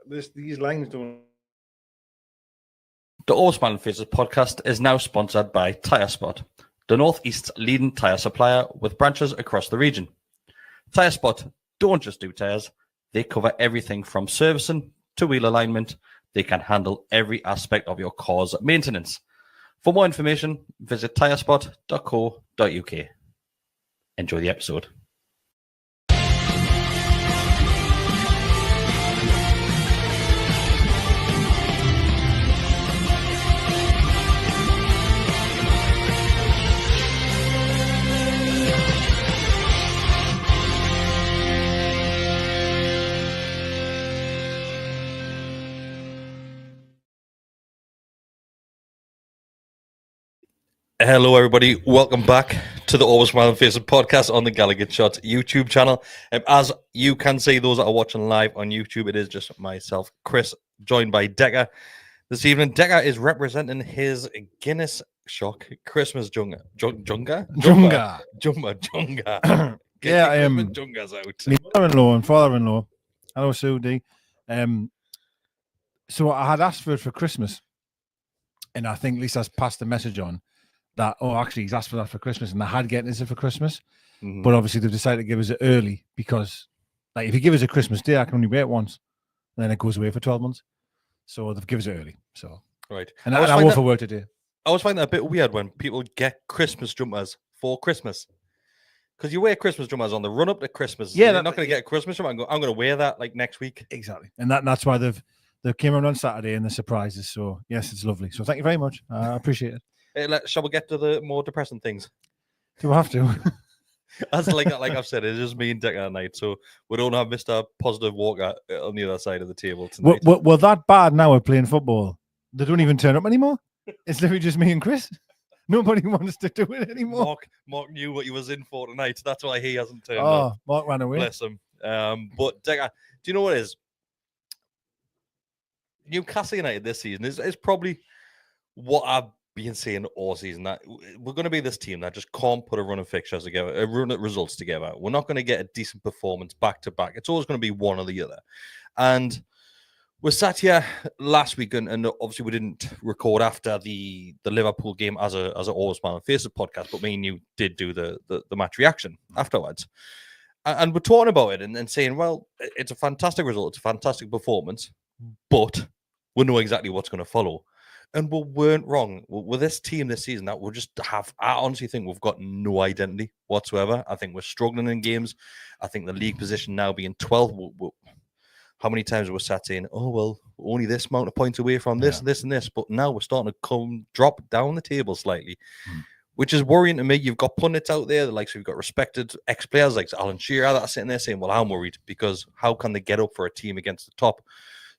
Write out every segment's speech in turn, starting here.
these lines don't. The Always Smiling Faces podcast is now sponsored by Tyre Spot, the Northeast's leading tyre supplier with branches across the region. Tyre Spot don't just do tyres, they cover everything from servicing to wheel alignment. They can handle every aspect of your car's maintenance. For more information, visit tyrespot.co.uk. Enjoy the episode. Hello, everybody. Welcome back to the Always Smiling Faces podcast on the GallowgateShots YouTube channel. As you can see, those that are watching live on YouTube, it is just myself, Kris, joined by Deka. This evening, Deka is representing his Guinness Shock Christmas Junga. Yeah, I am. Junga's out. My mother-in-law and father-in-law. Hello, Sue D. So I had asked for it for Christmas, and I think Lisa's passed the message on that, actually, he's asked for that for Christmas, and I had getting it for Christmas. Mm-hmm. But obviously, they've decided to give us it early because, like, if you give us a Christmas day, I can only wear it once, and then it goes away for 12 months. So they've given us it early. So right. And I wore for work today. I always find that a bit weird when people get Christmas jumpers for Christmas. Because you wear Christmas jumpers on the run up to Christmas. Yeah, you're not going to get a Christmas jumper. I'm going to wear that like next week. Exactly. And that's why they came around on Saturday and the surprises. So, yes, it's lovely. So, thank you very much. I appreciate it. Shall we get to the more depressing things? Do we have to? As like I've said, it's just me and Deka tonight. So, we don't have Mr. Positive Walker on the other side of the table tonight. Well, that bad now we're playing football. They don't even turn up anymore. It's literally just me and Kris. Nobody wants to do it anymore. Mark knew what he was in for tonight. That's why he hasn't turned up. Oh, Mark ran away. Bless him. But Deka, do you know what it is? Newcastle United this season is probably what I've been saying all season, that we're going to be this team that just can't put a run of fixtures together, a run of results together. We're not going to get a decent performance back to back. It's always going to be one or the other. And we sat here last week, and obviously we didn't record after the Liverpool game as a Always Smiling Faces podcast, but me and you did do the match reaction afterwards. And we're talking about it and saying, well, it's a fantastic result, it's a fantastic performance, but we know exactly what's going to follow. And we weren't wrong. With this team this season, that we'll just have, I honestly think we've got no identity whatsoever. I think we're struggling in games. I think the league position now being 12th, how many times we're sat saying, oh, well, only this amount of points away from this, this, and this. But now we're starting to drop down the table slightly, which is worrying to me. You've got pundits out there, you've got respected ex-players like Alan Shearer that are sitting there saying, well, I'm worried because how can they get up for a team against the top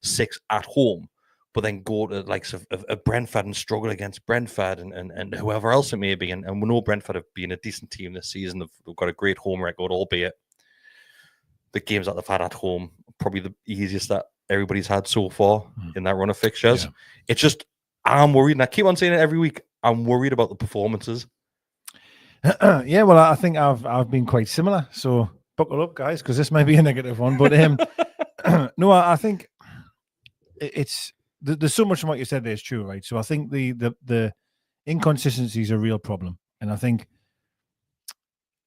6 at home, but then go to the likes of Brentford and struggle against Brentford and whoever else it may be. And we know Brentford have been a decent team this season. They've got a great home record, albeit the games that they've had at home, probably the easiest that everybody's had so far in that run of fixtures. Yeah. It's just, I'm worried, and I keep on saying it every week, I'm worried about the performances. Yeah, well, I think I've been quite similar. So buckle up, guys, because this might be a negative one. But no, I think it's... There's so much from what you said there is true, right? So I think the inconsistency is a real problem, and I think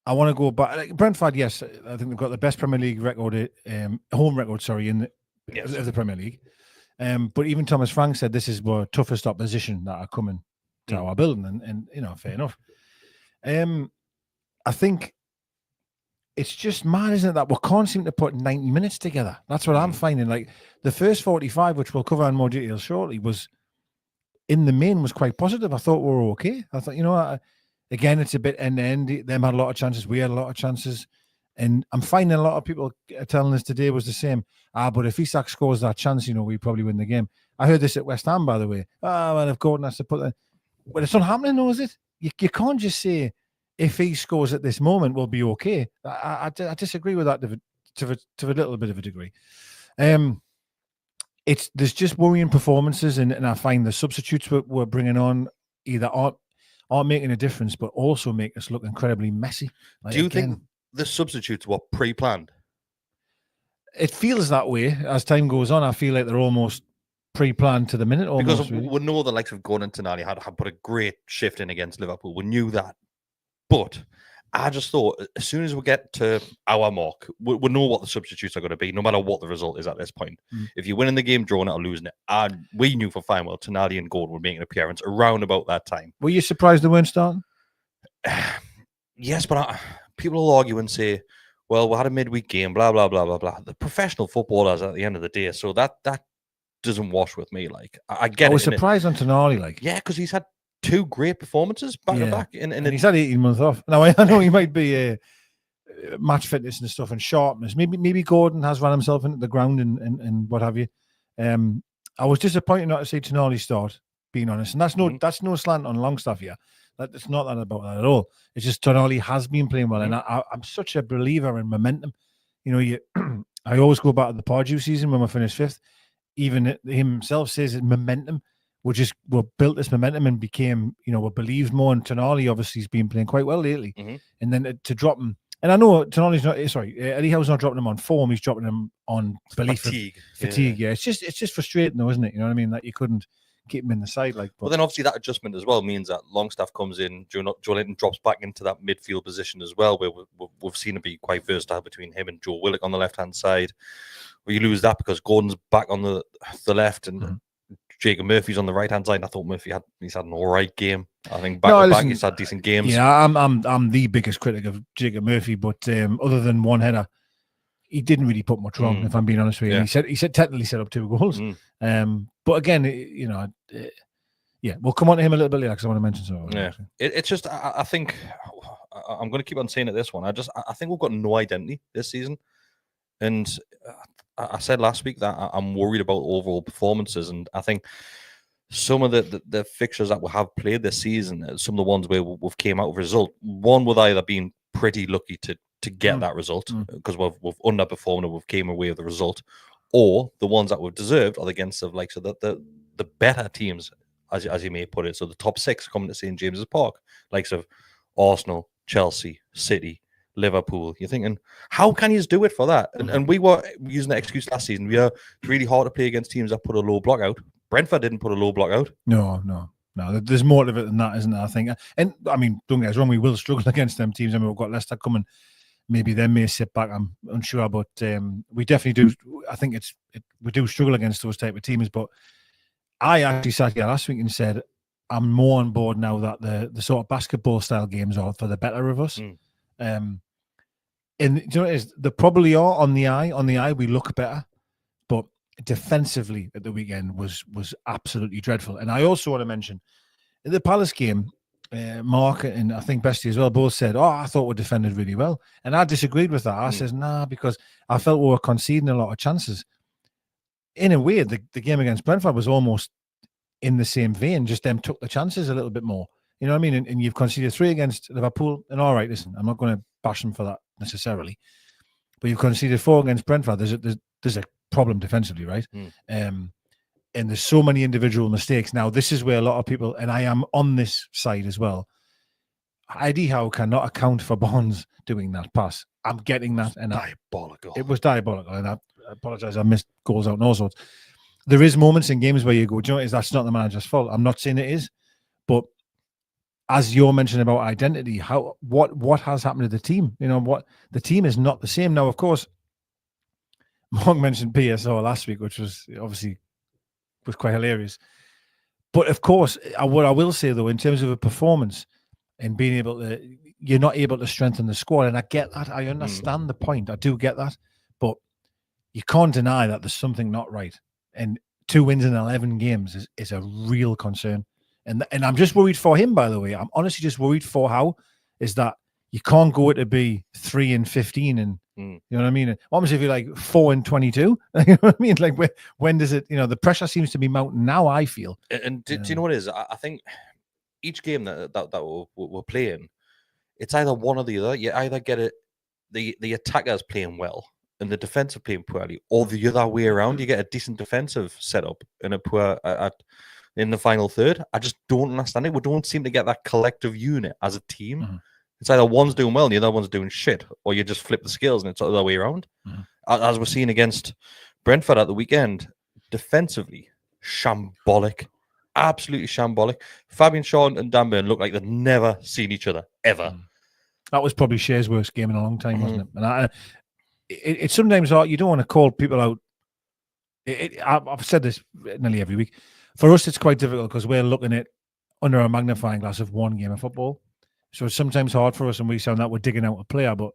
I want to go back. Like Brentford, yes, I think they've got the best Premier League record, home record, in the Premier League. But even Thomas Frank said this is the toughest opposition that are coming to our building, and fair enough. I think it's just mad, isn't it, that we can't seem to put 90 minutes together. That's what I'm finding. Like the first 45, which we'll cover in more detail shortly, was in the main was quite positive. I thought we were okay. I thought, again, it's a bit end-to-end. Them had a lot of chances. We had a lot of chances. And I'm finding a lot of people telling us today was the same. But if Isak scores that chance, we probably win the game. I heard this at West Ham, by the way. Well, if Gordon has to put that. But it's not happening, though, is it? You can't just say, if he scores at this moment, we'll be okay. I disagree with that to a little bit of a degree. There's just worrying performances, and I find the substitutes we're bringing on either aren't making a difference, but also make us look incredibly messy. Do you think the substitutes were pre-planned? It feels that way as time goes on. I feel like they're almost pre-planned to the minute. Almost, because we know the likes of Gordon and Tonali had put a great shift in against Liverpool. We knew that. But I just thought as soon as we get to our mark, we know what the substitutes are going to be, no matter what the result is at this point. If you're winning the game, drawing it, or losing it, and we knew for fine well Tonali and Gordon would make an appearance around about that time. Were you surprised they weren't starting? Yes, but people will argue and say, well, we had a midweek game, blah, blah, blah, blah, blah. The professional footballers at the end of the day, so that doesn't wash with me. Like, I get it. I was surprised on Tonali, like. Yeah, because he's had 2 great performances back to back. And he's had 18 months off. Now, I know he might be match fitness and stuff and sharpness. Maybe Gordon has run himself into the ground and what have you. I was disappointed not to see Tonali start, being honest. And that's no slant on Longstaff here. It's not that about that at all. It's just Tonali has been playing well. And I'm such a believer in momentum. You know, I always go back to the Pardew season when we finished 5th. Even himself says it momentum. We built this momentum and became, we believed more in Tonali. Obviously, he's been playing quite well lately. And then to drop him, and I know Tonali's not, Eddie Howe's not dropping him on form. He's dropping him on belief. Fatigue. Yeah. It's just frustrating though, isn't it? You know what I mean? That you couldn't keep him in the side. But then obviously that adjustment as well means that Longstaff comes in, Joe Linton drops back into that midfield position as well, where we've seen it be quite versatile between him and Joe Willock on the left-hand side. Where you lose that because Gordon's back on the left and Jacob Murphy's on the right-hand side. And I thought he's had an all right game. I think back to back he's had decent games. Yeah, I'm the biggest critic of Jacob Murphy, but other than one header, he didn't really put much wrong, if I'm being honest with you. Yeah. He said technically set up 2 goals. But again, we'll come on to him a little bit later because I want to mention something. Yeah, it's just I think I'm going to keep on saying it this one. I think we've got no identity this season, and I said last week that I'm worried about overall performances, and I think some of the fixtures that we have played this season, some of the ones where we've came out with a result, one with either being pretty lucky to get that result because we've underperformed and we've came away with the result, or the ones that we've deserved are against the better teams, as you may put it. So the top 6 coming to St. James's Park, likes of Arsenal, Chelsea, City, Liverpool. You're thinking, how can you do it for that? And we were using that excuse last season. It's really hard to play against teams that put a low block out. Brentford didn't put a low block out. No. There's more to it than that, isn't there? I think. And I mean, don't get us wrong, we will struggle against them teams. I mean, we've got Leicester coming. Maybe they may sit back. I'm unsure, but we definitely do. I think we do struggle against those type of teams. But I actually sat here last week and said I'm more on board now that the sort of basketball style games are for the better of us. And you know what it is? They probably are on the eye. On the eye, we look better, but defensively at the weekend was absolutely dreadful. And I also want to mention in the Palace game, Mark and I think Bestie as well both said, I thought we defended really well. And I disagreed with that. I said, nah, because I felt we were conceding a lot of chances. In a way, the game against Brentford was almost in the same vein, just them took the chances a little bit more. You know what I mean? And you've conceded 3 against Liverpool. And all right, listen, I'm not going to bash them for that necessarily. But you've conceded 4 against Brentford. There's a problem defensively, right? And there's so many individual mistakes. Now, this is where a lot of people, and I am on this side as well, Eddie Howe cannot account for Bonds doing that pass. I'm getting that. And diabolical. It was diabolical. And I apologize, I missed goals out and all sorts. There is moments in games where you go, do you know what it is? That's not the manager's fault. I'm not saying it is. But as you're mentioning about identity, what has happened to the team? You know, what the team is not the same. Now, of course, Mark mentioned PSO last week, which was obviously quite hilarious. But of course, what I will say though, in terms of a performance and being able to, you're not able to strengthen the squad. And I get that. I understand the point. I do get that. But you can't deny that there's something not right. And 2 wins in 11 games is a real concern. And I'm just worried for him, by the way. I'm honestly just worried for Howe, is that you can't go to be 3-15 and you know what I mean? Almost if you're like 4-22, you know what I mean? Like when does it, the pressure seems to be mounting now, I feel. And do you know what it is? I think each game that we're playing, it's either one or the other. You either get it, the attackers playing well and the defensive playing poorly, or the other way around. You get a decent defensive setup and a poor in the final third. I just don't understand it. We don't seem to get that collective unit as a team. It's either one's doing well and the other one's doing shit, or you just flip the scales and it's the other way around. As we're seeing against Brentford at the weekend, defensively, shambolic. Absolutely shambolic. Fabian Shaw and Dan Burn look like they'd never seen each other, ever. That was probably Shea's worst game in a long time, wasn't it? And it's sometimes hard. You don't want to call people out. I've said this nearly every week. For us, it's quite difficult because we're looking at under a magnifying glass of one game of football. So it's sometimes hard for us, and we sound that we're digging out a player, but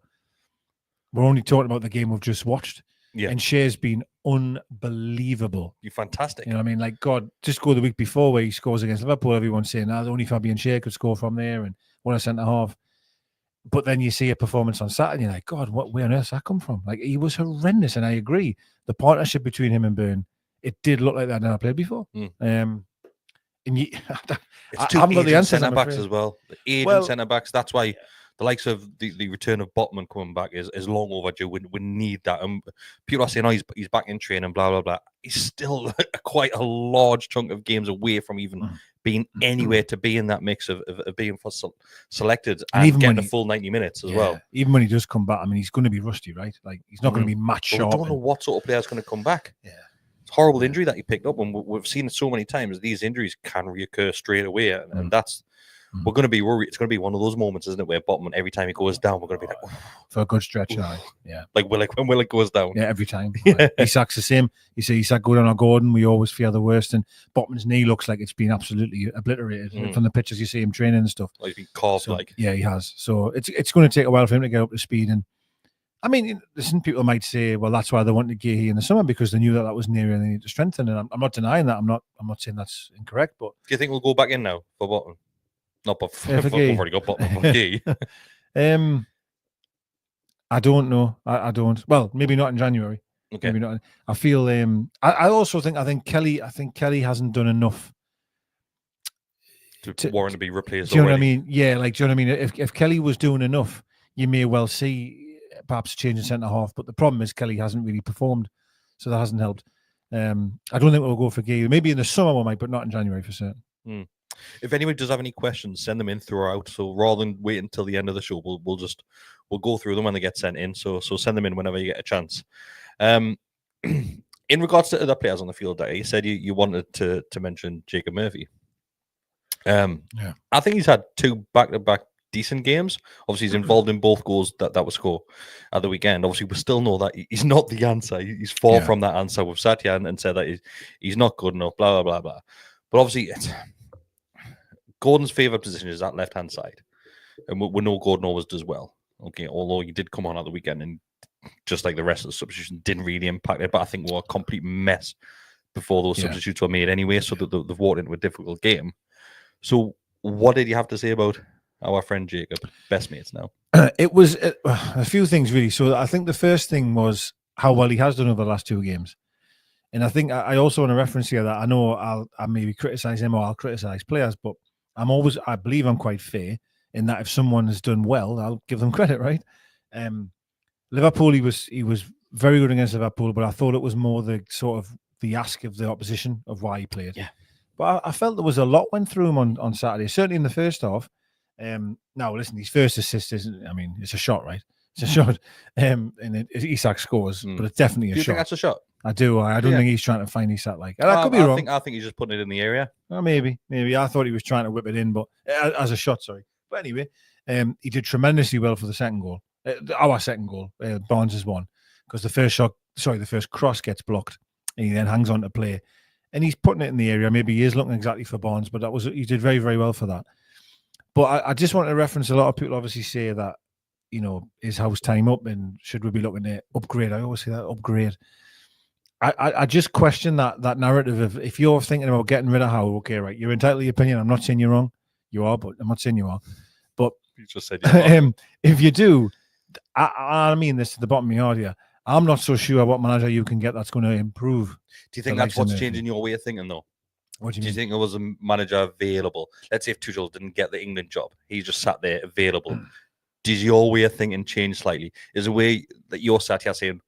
we're only talking about the game we've just watched. Yeah. And Shea's been unbelievable. You're fantastic. You know what I mean? Like, God, just go the week before where he scores against Liverpool, everyone's saying, only Fabian Shea could score from there and what a centre-half. But then you see a performance on Saturday, and you're like, God, where on earth does that come from? Like, he was horrendous, and I agree. The partnership between him and Byrne, it did look like that I'd never played before. It's I two haven't got the aging answers, centre-backs as well. The aging centre-backs, that's why the likes of the return of Botman coming back is long overdue. We need that. And people are saying, he's back in training, blah, blah, blah. He's still quite a large chunk of games away from even being anywhere to be in that mix of being selected and even getting a full 90 minutes as well. Even when he does come back, I mean, he's going to be rusty, right? Like, he's not going to be match sharp. We don't know what sort of player is going to come back. Yeah. It's a horrible injury that he picked up, and we've seen it so many times. These injuries can reoccur straight away, and that's we're going to be worried. It's going to be one of those moments, isn't it, where Botman, every time he goes down, we're going to be like, for a good stretch, like when Willock goes down. Yeah, every time. Like, Isak's the same. You see Isak go down on Gordon, we always fear the worst, and Botman's knee looks like it's been absolutely obliterated from the pictures you see him training and stuff. Like he's been carved, Yeah, he has. So it's going to take a while for him to get up to speed. And I mean, listen, people might say, well, that's why they wanted Gahey in the summer, because they knew that was an area they needed to strengthen. And I'm not denying that. I'm not saying that's incorrect. But do you think we'll go back in now for Botman? Not for we've already got Botman for Gahey. I don't know. I don't. Well, maybe not in January. Okay. Maybe not. I feel. I also think Kelly. I think Kelly hasn't done enough to warrant to be replaced. Do you know already. what I mean? Yeah, like, do you know what I mean? If Kelly was doing enough, you may well see perhaps a change in centre half. But the problem is Kelly hasn't really performed, so that hasn't helped. I don't think we'll go for Gahey. Maybe in the summer we might, but not in January for certain. If anybody does have any questions, send them in throughout. So rather than wait until the end of the show, we'll go through them when they get sent in. So send them in whenever you get a chance. In regards to other players on the field, you said you wanted to mention Jacob Murphy. I think he's had 2 back-to-back decent games. Obviously, he's involved in both goals that were scored at the weekend. Obviously, we still know that he's not the answer. He's far from that answer. We've sat here and said that he's not good enough, blah, blah, blah, blah. But obviously, Gordon's favourite position is that left-hand side. And we know Gordon always does well. Okay, although he did come on at the weekend and just like the rest of the substitution didn't really impact it. But I think we're a complete mess before those substitutes were made anyway. So they've walked into a difficult game. So what did you have to say about our friend Jacob? Best mates now. It was a few things, really. So I think the first thing was how well he has done over the last 2 games. And I think I also want to reference here that I know I'll maybe criticise him or I'll criticise players, but I believe I'm quite fair in that if someone has done well, I'll give them credit, right? Liverpool, he was very good against Liverpool, but I thought it was more the sort of the ask of the opposition of why he played. Yeah. But I felt there was a lot went through him on Saturday, certainly in the first half. Now, listen, his first assist isn't, I mean, it's a shot, right? It's a shot. And Isak scores, but it's definitely a shot. Do you think that's a shot? I do. I don't think he's trying to find Isak like. I could be wrong. I think he's just putting it in the area. Maybe. I thought he was trying to whip it in, but as a shot, sorry. But anyway, he did tremendously well for the second goal. Our second goal, Barnes' one, because the first cross gets blocked, and he then hangs on to play, and he's putting it in the area. Maybe he is looking exactly for Barnes, but he did very, very well for that. But I just want to reference a lot of people obviously say that, you know, is Howe's time up and should we be looking to upgrade? I always say that, upgrade. I just question that narrative of if you're thinking about getting rid of Howe, okay, right, you're entitled to your opinion. I'm not saying you're wrong. You are, but I'm not saying you are. But you just said if you do, I mean this to the bottom of my heart here. I'm not so sure what manager you can get that's going to improve. Do you think that's what's changing your way of thinking, though? What do you think there was a manager available? Let's say if Tuchel didn't get the England job, he just sat there available. Does your way of thinking change slightly? Is the way that you're sat here saying,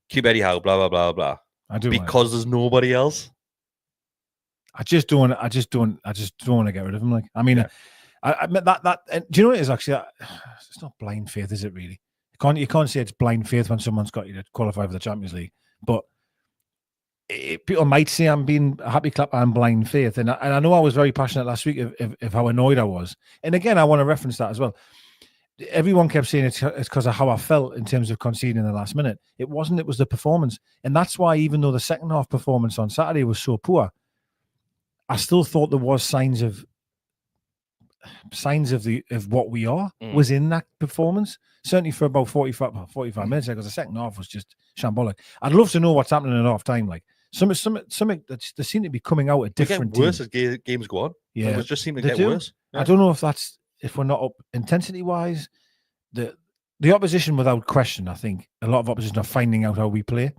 keep Eddie Howe, blah, blah, blah, blah. I do. Because there's nobody else? I just don't want to get rid of him. Like, I mean, I mean that. And do you know what it is actually? It's not blind faith, is it? Really? You can't say it's blind faith when someone's got you to qualify for the Champions League. But people might say I'm being a happy clapper and blind faith, and I know I was very passionate last week of how annoyed I was. And again, I want to reference that as well. Everyone kept saying it's because of how I felt in terms of conceding in the last minute. It wasn't. It was the performance, and that's why even though the second half performance on Saturday was so poor, I still thought there was signs of what we are was in that performance. Certainly for about 45 minutes, because the second half was just shambolic. I'd love to know what's happening at half time. Like something that they seem to be coming out at different worse teams. as games go on. Yeah, it just seem to get worse. Yeah. I don't know if we're not up intensity wise. The opposition, without question, I think a lot of opposition are finding out how we play,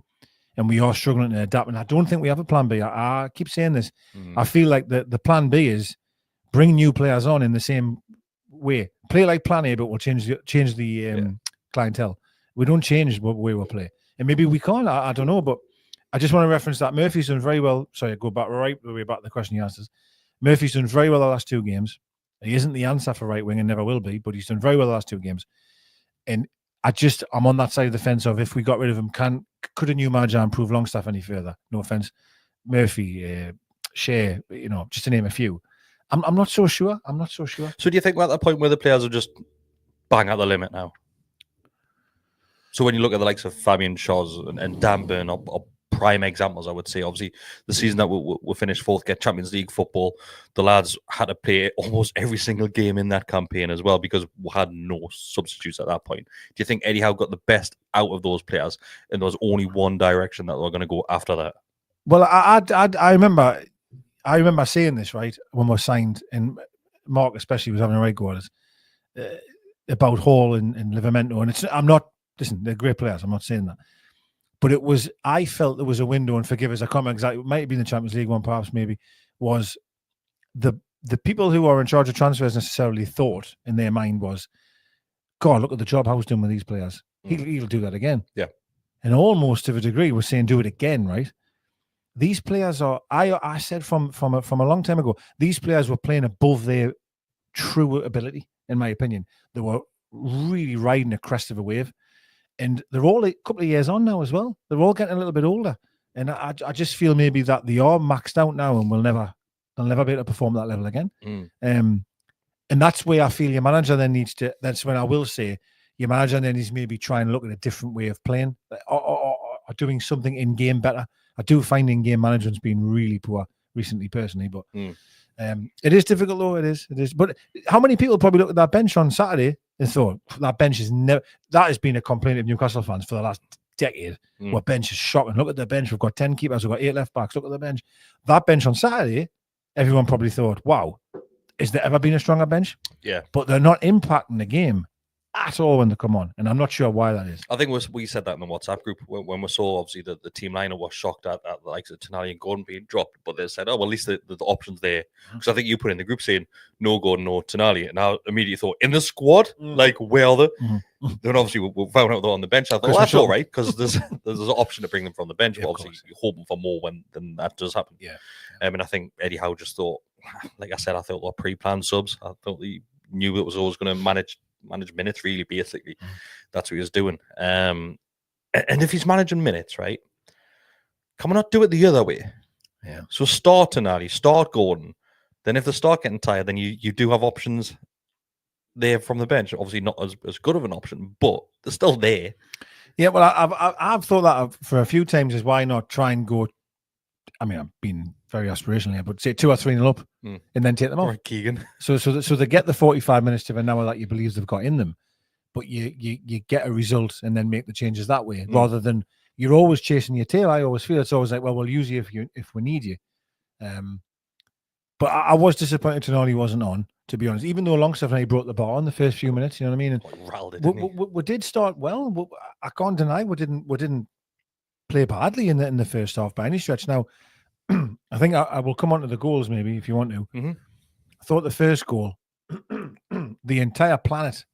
and we are struggling to adapt. And I don't think we have a plan B. I keep saying this. I feel like the plan B is bring new players on in the same way. Play like plan A, but we'll change the clientele. We don't change the way we'll play. And maybe we can't. I don't know. But I just want to reference that Murphy's done very well. Sorry, go back right the way back to the question you asked us. Murphy's done very well the last 2 games. He isn't the answer for right wing and never will be, but he's done very well the last 2 games. And I'm on that side of the fence of if we got rid of him, could a new manager improve Longstaff any further? No offense. Murphy, Shea, just to name a few. I'm not so sure. So do you think we're at the point where the players are just bang at the limit now? So when you look at the likes of Fabian Schoss and Dan Burn are prime examples, I would say. Obviously, the season that we finished 4th, get Champions League football, the lads had to play almost every single game in that campaign as well because we had no substitutes at that point. Do you think Eddie Howe got the best out of those players and there was only one direction that they were going to go after that? Well, I remember saying this, right, when we were signed, and Mark especially was having a right go at us, about Hall and Livramento. And listen, they're great players, I'm not saying that. But I felt there was a window, and forgive us, I can't remember exactly, it might have been the Champions League one, perhaps, maybe, was the people who are in charge of transfers necessarily thought in their mind was, God, look at the job Howe's doing with these players. He'll do that again. Yeah. And almost to a degree, we're saying do it again, right? These players are, I said from a long time ago, these players were playing above their true ability, in my opinion. They were really riding the crest of a wave. And they're all a couple of years on now as well. They're all getting a little bit older. And I just feel maybe that they are maxed out now and they'll never be able to perform that level again. And that's where I feel your manager then needs to, that's when I will say, your manager then needs to maybe try and look at a different way of playing or doing something in-game better. I do find in-game management's been really poor recently, personally, but it is difficult though. It is. But how many people probably looked at that bench on Saturday and thought that bench is never? That has been a complaint of Newcastle fans for the last decade. What bench is shocking? Look at the bench. We've got 10 keepers. We've got 8 left backs. Look at the bench. That bench on Saturday, everyone probably thought, "Wow, is there ever been a stronger bench?" Yeah. But they're not impacting the game at all when they come on, and I'm not sure why that is. I think we said that in the WhatsApp group when we saw obviously the team lineup was shocked at the likes of Tonali and Gordon being dropped, but they said, oh well, at least the options there. Because I think you put in the group saying no Gordon, no Tonali, and I immediately thought in the squad, like where are they? Then obviously we found out they're on the bench. I thought well, that's all right because there's an option to bring them from the bench, but obviously you're hoping for more when that does happen. Yeah. And I think Eddie Howe just thought, like I said, I thought they were pre-planned subs. I thought he knew it was always going to manage minutes, really, basically. That's what he was doing. And if he's managing minutes, right, can we not do it the other way? Yeah. So start Tonali, start Gordon. Then if they start getting tired, then you do have options there from the bench. Obviously not as good of an option, but they're still there. Yeah, well, I've thought that for a few times is why not try and go. I mean, I've been very aspirational here, but say 2 or 3-0 up and then take them off. Or Keegan. So they get the 45 minutes to an hour that you believe they've got in them, but you get a result and then make the changes that way, rather than you're always chasing your tail. I always feel it's always like, well, we'll use you if we need you. But I was disappointed Tonali wasn't on, to be honest, even though Longstaff and he brought the bar on the first few minutes, you know what I mean? And we did start well. I can't deny we didn't play badly in the first half by any stretch. Now, I think I will come on to the goals maybe if you want to. I thought the first goal, the entire planet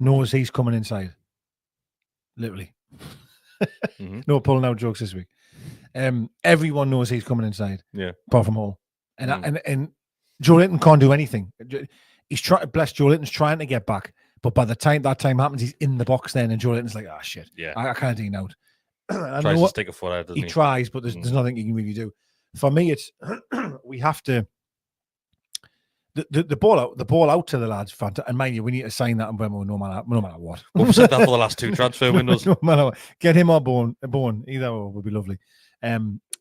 knows he's coming inside. Literally. No pulling out jokes this week. Everyone knows he's coming inside. Yeah. Apart from Hall. And Joe Linton can't do anything. he's trying. Bless Joe Linton's trying to get back, but by the time that time happens, he's in the box then, and Joe Linton's like, "Ah, shit, Yeah, I can't do out." tries to stick a foot out. Doesn't He tries, but there's nothing he can really do. For me, it's we have to. The ball out to the lads, and mind you, we need to sign that no matter what. We've said that for the last 2 transfer windows. No matter what. Get him or Bourne, either or would be lovely.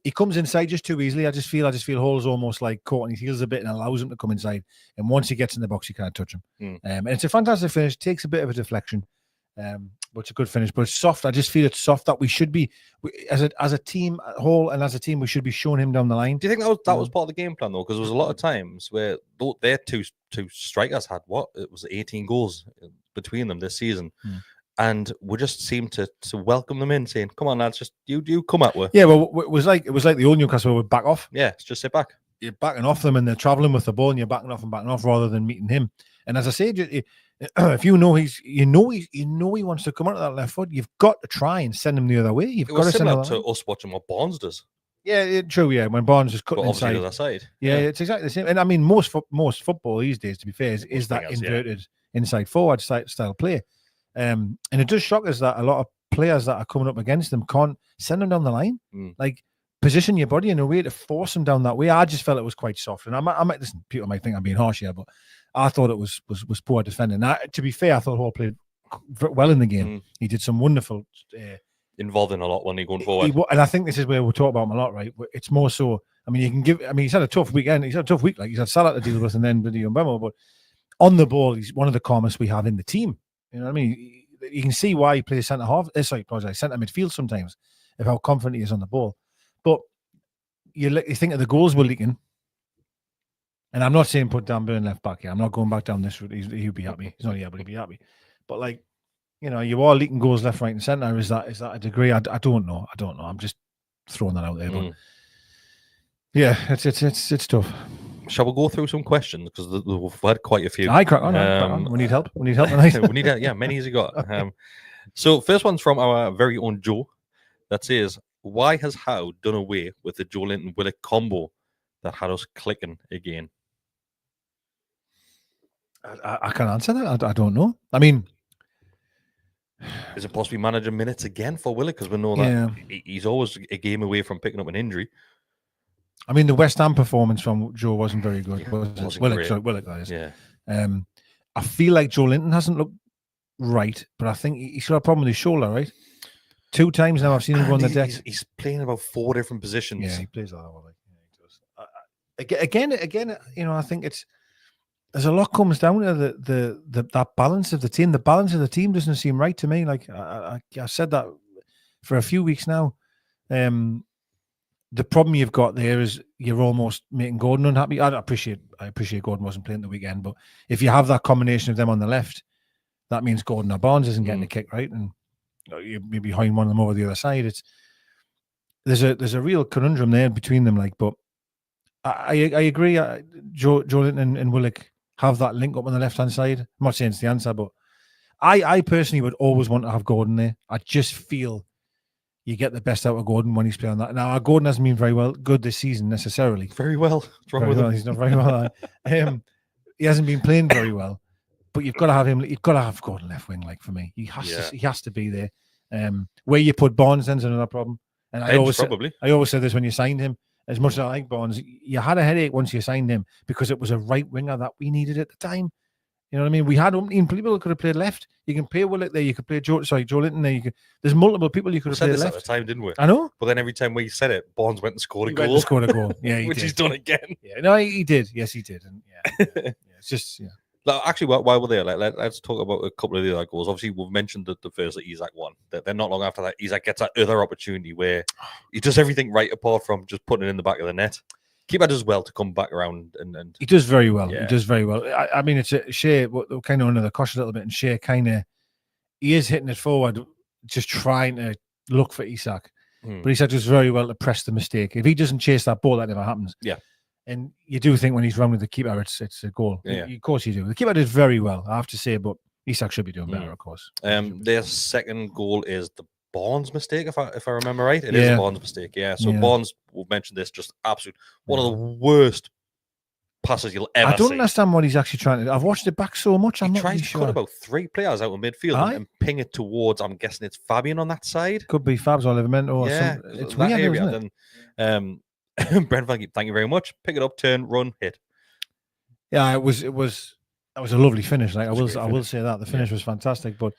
He comes inside just too easily. I just feel Hall's almost like caught on his heels a bit and allows him to come inside. And once he gets in the box, you can't touch him. And it's a fantastic finish. Takes a bit of a deflection, but it's a good finish. But it's soft. I just feel it's soft that we should be, as a team, Hall and as a team, we should be showing him down the line. Do you think that was part of the game plan though? Because there was a lot of times where their two strikers had it was 18 goals between them this season. And we just seemed to welcome them in, saying, "Come on, lads, just you come out with." Yeah, well, it was like the old Newcastle where we back off. Yeah, just sit back. You're backing off them, and they're traveling with the ball, and you're backing off rather than meeting him. And as I say, if he wants to come out of that left foot, you've got to try and send him the other way. You've got to send him to us watching what Barnes does. Yeah, true. Yeah, when Barnes is cutting inside, the other side. Yeah, it's exactly the same. And I mean, most football these days, to be fair, is that inverted inside forward style play. And it does shock us that a lot of players that are coming up against them can't send them down the line. Like, position your body in a way to force them down that way. I just felt it was quite soft. And I might listen, people might think I'm being harsh here, but I thought it was poor defending. To be fair, I thought Hall played well in the game. He did some wonderful involved in a lot when he going forward. And I think this is where we'll talk about him a lot, right? It's more so, I mean, he's had a tough weekend. He's had a tough week. Like, he's had Salah to deal with and then with the Mbemo, but on the ball, he's one of the calmest we have in the team. You know what I mean? You can see why he plays centre midfield sometimes, of how confident he is on the ball. But you think of the goals we're leaking, and I'm not saying put Dan Burn left back here. I'm not going back down this route. He'll be happy. He's not here, but he'll be happy. But like, you are leaking goals left, right, and centre. Is that a degree? I don't know. I'm just throwing that out there. But yeah, it's tough. Shall we go through some questions, because we've had quite a few? Crack on. We need help. We need help tonight. Many has he got. So first one's from our very own Joe, that says, "Why has Howe done away with the Joe Linton Willock combo that had us clicking again?" I can't answer that. I don't know. I mean, is it possibly manager minutes again for Willock? Because we know that he's always a game away from picking up an injury. I mean, the West Ham performance from Joe wasn't very good. Willock, that is. Yeah. I feel like Joe Linton hasn't looked right, but I think he's got a problem with his shoulder, right? 2 times now I've seen him go on the deck. He's playing about 4 different positions. Yeah, he plays that well. He does. Again, I think there's a lot comes down to that balance of the team. The balance of the team doesn't seem right to me. Like I said that for a few weeks now. The problem you've got there is you're almost making Gordon unhappy. I appreciate Gordon wasn't playing the weekend, but if you have that combination of them on the left, that means Gordon or Barnes isn't getting a kick, right? And you're behind one of them over the other side. There's a real conundrum there between them. Like, but I agree. Joe Linton and Willock have that link up on the left hand side. I'm not saying it's the answer, but I personally would always want to have Gordon there. I just feel you get the best out of Gordon when he's playing that. Now, Gordon hasn't been very good this season necessarily. Very well. What's wrong with him? He's not very well. He hasn't been playing very well. But you've got to have him. You've got to have Gordon left wing. Like, for me, he has to be there. Where you put Barnes then's another problem. And I always said this when you signed him. As much as I like Barnes, you had a headache once you signed him because it was a right winger that we needed at the time. You know what I mean? We had people who could have played left. You can play Willock there. You could play Joe Linton there. There's multiple people you could have played left. At the time, didn't we? I know. But then every time we said it, Barnes went and scored a goal. Yeah, he which did. He's done again. Yeah, no, he did. Yes, he did. And it's just Actually, while we're there, let's talk about a couple of the other goals. Obviously, we've mentioned the first that Isaac won. Then not long after that, Isaac gets that other opportunity where he does everything right apart from just putting it in the back of the net. Keeper does well to come back around and he does very well. Yeah. He does very well. I mean, it's Shea kind of under the cushion a little bit, and Shea he is hitting it forward, just trying to look for Isak. But Isak does very well to press the mistake. If he doesn't chase that ball, that never happens. Yeah. And you do think when he's round with the keeper, it's a goal. Yeah. Of course you do. The keeper did very well, I have to say, but Isak should be doing better, of course. Their second goal is the Barnes mistake, if I remember right. It is a Barnes mistake, yeah. So Barnes, we've mentioned this, just absolute one of the worst passes you'll ever I don't see. understand what he's actually trying to do. I've watched it back so much. I'm He not tries really to sure. cut about 3 players out of midfield and ping it towards, I'm guessing it's Fabian on that side. Could be Fabs or Livermento or yeah, some. It's that weird, area. isn't it? Then Brent Van Geep, thank you very much. Pick it up, turn, run, hit. Yeah, it was a lovely finish. Like I will say that the finish was fantastic, but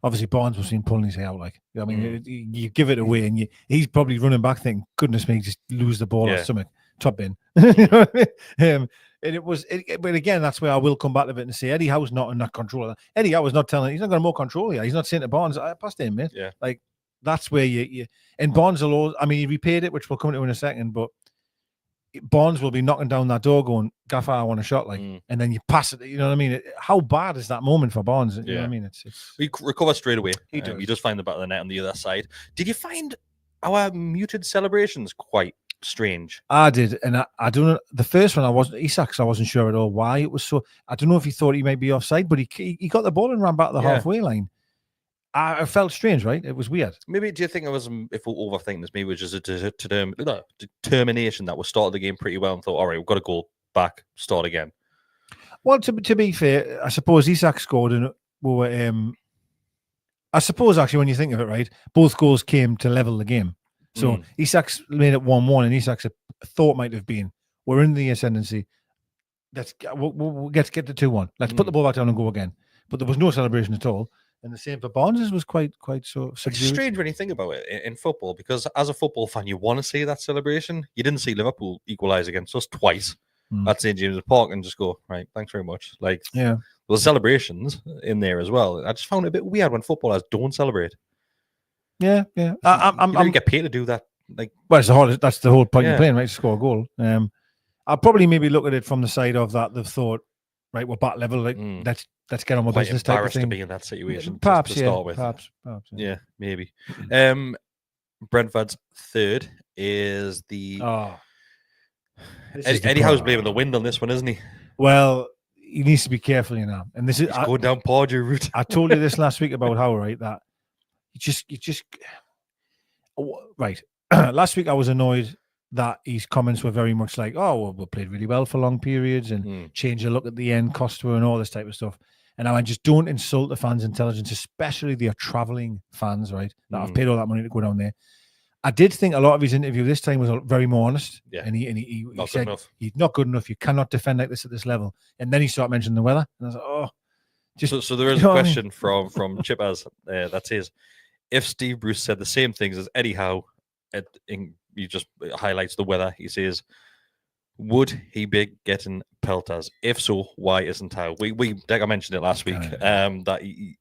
obviously Barnes was seen pulling his hair out. Like I mean, you give it away, and he's probably running back thinking, "Goodness me, just lose the ball or something." Top bin. You know what I mean? But again, that's where I will come back to it and say Eddie Howe's not in that control. Eddie Howe was not telling. He's not got more control here. He's not saying to Barnes, "I passed him, mate." Yeah, like that's where you and Barnes will always. I mean, he repaid it, which we'll come to in a second, but. Barnes will be knocking down that door going, Gaffer, I want a shot, and then you pass it. You know what I mean? How bad is that moment for Barnes? You know what I mean? It's we recover straight away. He does. You just find the back of the net on the other side. Did you find our muted celebrations quite strange? I did, and I don't know. The first one, I wasn't sure at all why it was so. I don't know if he thought he might be offside, but he got the ball and ran back to the halfway line. I felt strange, right? It was weird. Maybe do you think it was, if we're overthinking this, maybe it was just a determination that we started the game pretty well and thought, all right, we've got to go back, start again. Well, to be fair, I suppose Isak scored, and we were. I suppose actually, when you think of it, right, both goals came to level the game. So Isak's made it 1-1, and Isak's thought might have been, we're in the ascendancy. We'll get to 2-1. Let's put the ball back down and go again. But there was no celebration at all. And the same for Barnes was quite so subdued. It's strange when you think about it in football, because as a football fan, you want to see that celebration. You didn't see Liverpool equalise against us twice at St. James's Park and just go, right, thanks very much. Like, there was celebrations in there as well. I just found it a bit weird when footballers don't celebrate. Yeah. You get paid to do that. Like, well, that's the whole point of playing, right? To score a goal. I'll probably maybe look at it from the side of that they've thought, right, we're back level. Like, let's get on with business type of thing. To be in that situation, perhaps to start with. Perhaps. Yeah, maybe. Brentford's third is the. Eddie Howe's blaming the wind on this one, isn't he? Well, he needs to be careful, and this is going down Pardew route. I told you this last week about Howe, right? That you just right. Last week I was annoyed that his comments were very much like, "Oh, well, we played really well for long periods and change a look at the end, Costa and all this type of stuff." And I just don't insult the fans' intelligence, especially the travelling fans, right? That have paid all that money to go down there. I did think a lot of his interview this time was very more honest. Yeah. And he said he's not good enough. You cannot defend like this at this level. And then he started mentioning the weather. And I was like, oh. So there is a question from Chippers that says, if Steve Bruce said the same things as Eddie Howe, he just highlights the weather. He says, would he be getting pelters? If so, why isn't Howe? Deka mentioned it last week, that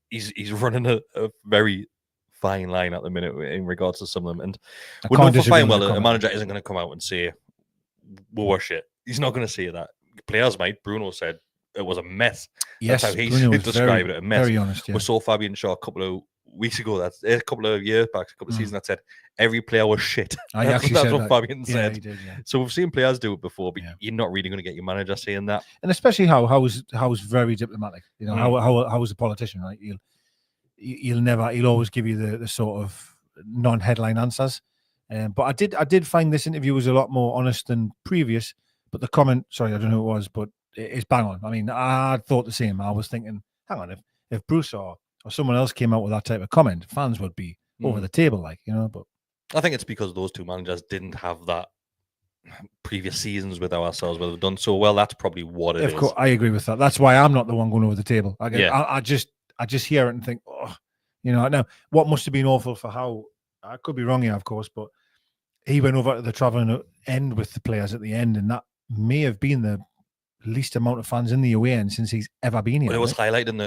he's running a very fine line at the minute in regards to some of them. And we know for fine well a manager isn't going to come out and say, we were shit. He's not going to say that. Players might. Bruno said it was a mess. Yes, that's how he described it, a mess. Very honest, yeah. We saw Fabian Shaw a couple of weeks ago, a couple of years back, a couple of seasons, that said every player was shit. That's what Fabian said. He did, yeah. So we've seen players do it before, but you're not really going to get your manager saying that. And especially Howe's very diplomatic. Howe's a politician, right? He'll always give you the sort of non-headline answers. But I did find this interview was a lot more honest than previous. But the comment, sorry, I don't know who it was, but it's bang on. I mean, I thought the same. I was thinking, hang on, if Bruce or someone else came out with that type of comment, fans would be over the table, But I think it's because those two managers didn't have that previous seasons with ourselves where they've done so well. That's probably what it is. Of course, I agree with that. That's why I'm not the one going over the table. I just hear it and think, now what must have been awful for Howe. I could be wrong here, of course, but he went over to the travelling end with the players at the end, and that may have been the least amount of fans in the away end since he's ever been here. Well, it was highlighted in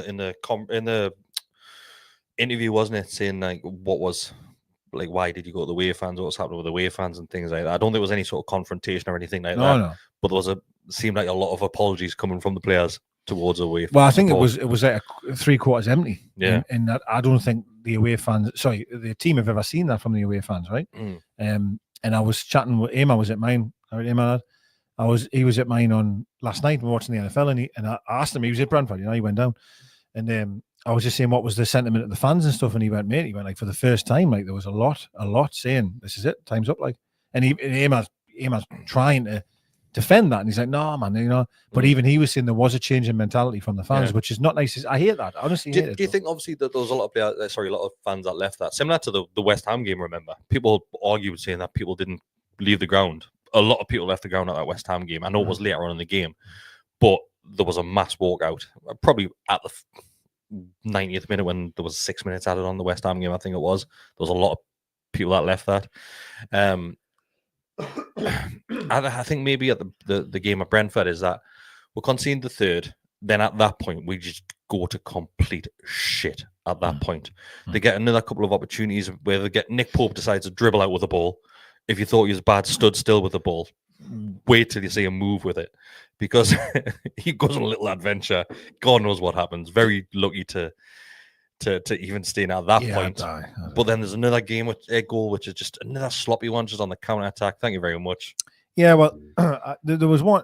the interview, wasn't it? Saying why did you go to the away fans? What was happening with the away fans and things like that? I don't think there was any sort of confrontation or anything like that. No. But there seemed like a lot of apologies coming from the players towards away. Well, I think it was like 3/4 empty. Yeah, in that I don't think the away fans, the team have ever seen that from the away fans, right? And I was chatting with him. I was at mine. He was at mine on last night. We were watching the NFL, and I asked him. He was at Brentford, he went down, and I was just saying what was the sentiment of the fans and stuff, and he went like for the first time, like there was a lot saying this is it, time's up, and Emma's trying to defend that. And he's like, no, man, you know. But even he was saying there was a change in mentality from the fans, which is not nice. I hate that. I honestly hate it. Do you think, obviously, that there was a lot of players, a lot of fans that left that, similar to the West Ham game? Remember, people argued saying that people didn't leave the ground. A lot of people left the ground at that West Ham game. I know it was later on in the game, but there was a mass walkout, probably at the 90th minute when there was 6 minutes added on the West Ham game. I think it was. There was a lot of people that left that. I think maybe at the game at Brentford is that we're conceding the third. Then at that point, we just go to complete shit at that point. They get another couple of opportunities where they get Nick Pope decides to dribble out with the ball. If you thought he was bad, stood still with the ball. Wait till you see him move with it, because he goes on a little adventure. God knows what happens. Very lucky to even stay at that point. But then there's another game with a goal, which is just another sloppy one, just on the counter attack. Thank you very much. Yeah, well, there was one,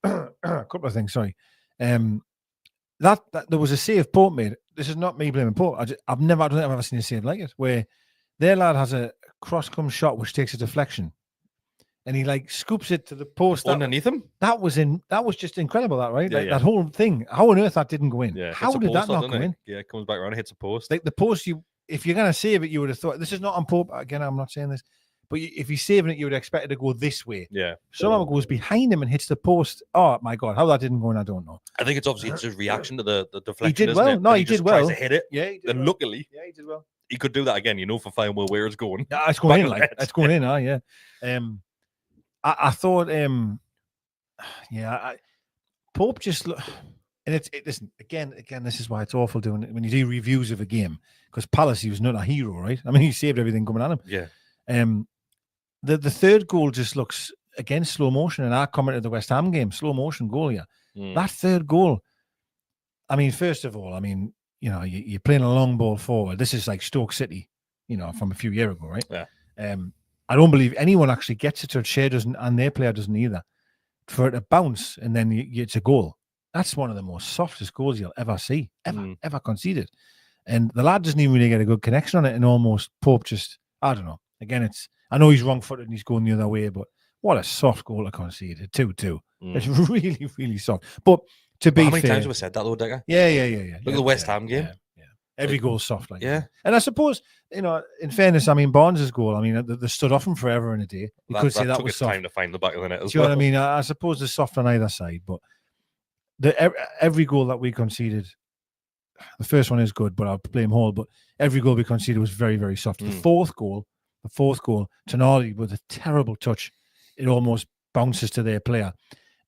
a couple of things. Sorry, that there was a save Pope made. This is not me blaming Pope. I don't think I've ever seen a save like it, where their lad has a cross-come shot which takes a deflection, and he like scoops it to the post underneath him. That was just incredible. That right, that Yeah, whole thing. How on earth that didn't go in? Yeah, how did that not go in? Yeah, it comes back around, hits a post. Like the post, if you're gonna save it, you would have thought this is not on Pope. Again, I'm not saying this, but if he's saving it, you would expect it to go this way. Yeah, somehow goes behind him and hits the post. Oh my God, how that didn't go in, I don't know. I think it's obviously his reaction to the deflection. He did well. No, he did well. Tries to hit it. Yeah, he did and well. Luckily, yeah, he did well. He could do that again. You know, for fine where it's going. Yeah, it's going in. Like it's going in. Yeah. I thought. Pope just look, and listen again. This is why it's awful doing it when you do reviews of a game, because Palace, he was not a hero, right? I mean, he saved everything coming at him. Yeah. The third goal just looks, again, slow motion, and I commented the West Ham game, slow motion goal here. That third goal, I mean, first of all, I mean, you know, you're playing a long ball forward. This is like Stoke City, you know, from a few years ago, right? Yeah. I don't believe anyone actually gets it, or Shea doesn't, and their player doesn't either. For it to bounce and then it's a goal. That's one of the most softest goals you'll ever see, ever conceded. And the lad doesn't even really get a good connection on it, and almost Pope just, I don't know. Again, I know he's wrong-footed and he's going the other way, but what a soft goal to concede. 2-2. It's really, really soft. But to be fair, how many times have we said that though, Deka? Yeah. Look at the West Ham game. Yeah. Every goal's soft like that. And I suppose, you know, in fairness, I mean, Barnes' goal, I mean, they stood off him forever in a day. You could say that took was its soft. time to find the back of the net as Do you well. know what I mean? I suppose they're soft on either side, but every goal that we conceded, the first one is good, but I'll blame Hall, but every goal we conceded was very, very soft. The fourth goal, Tonali with a terrible touch, it almost bounces to their player.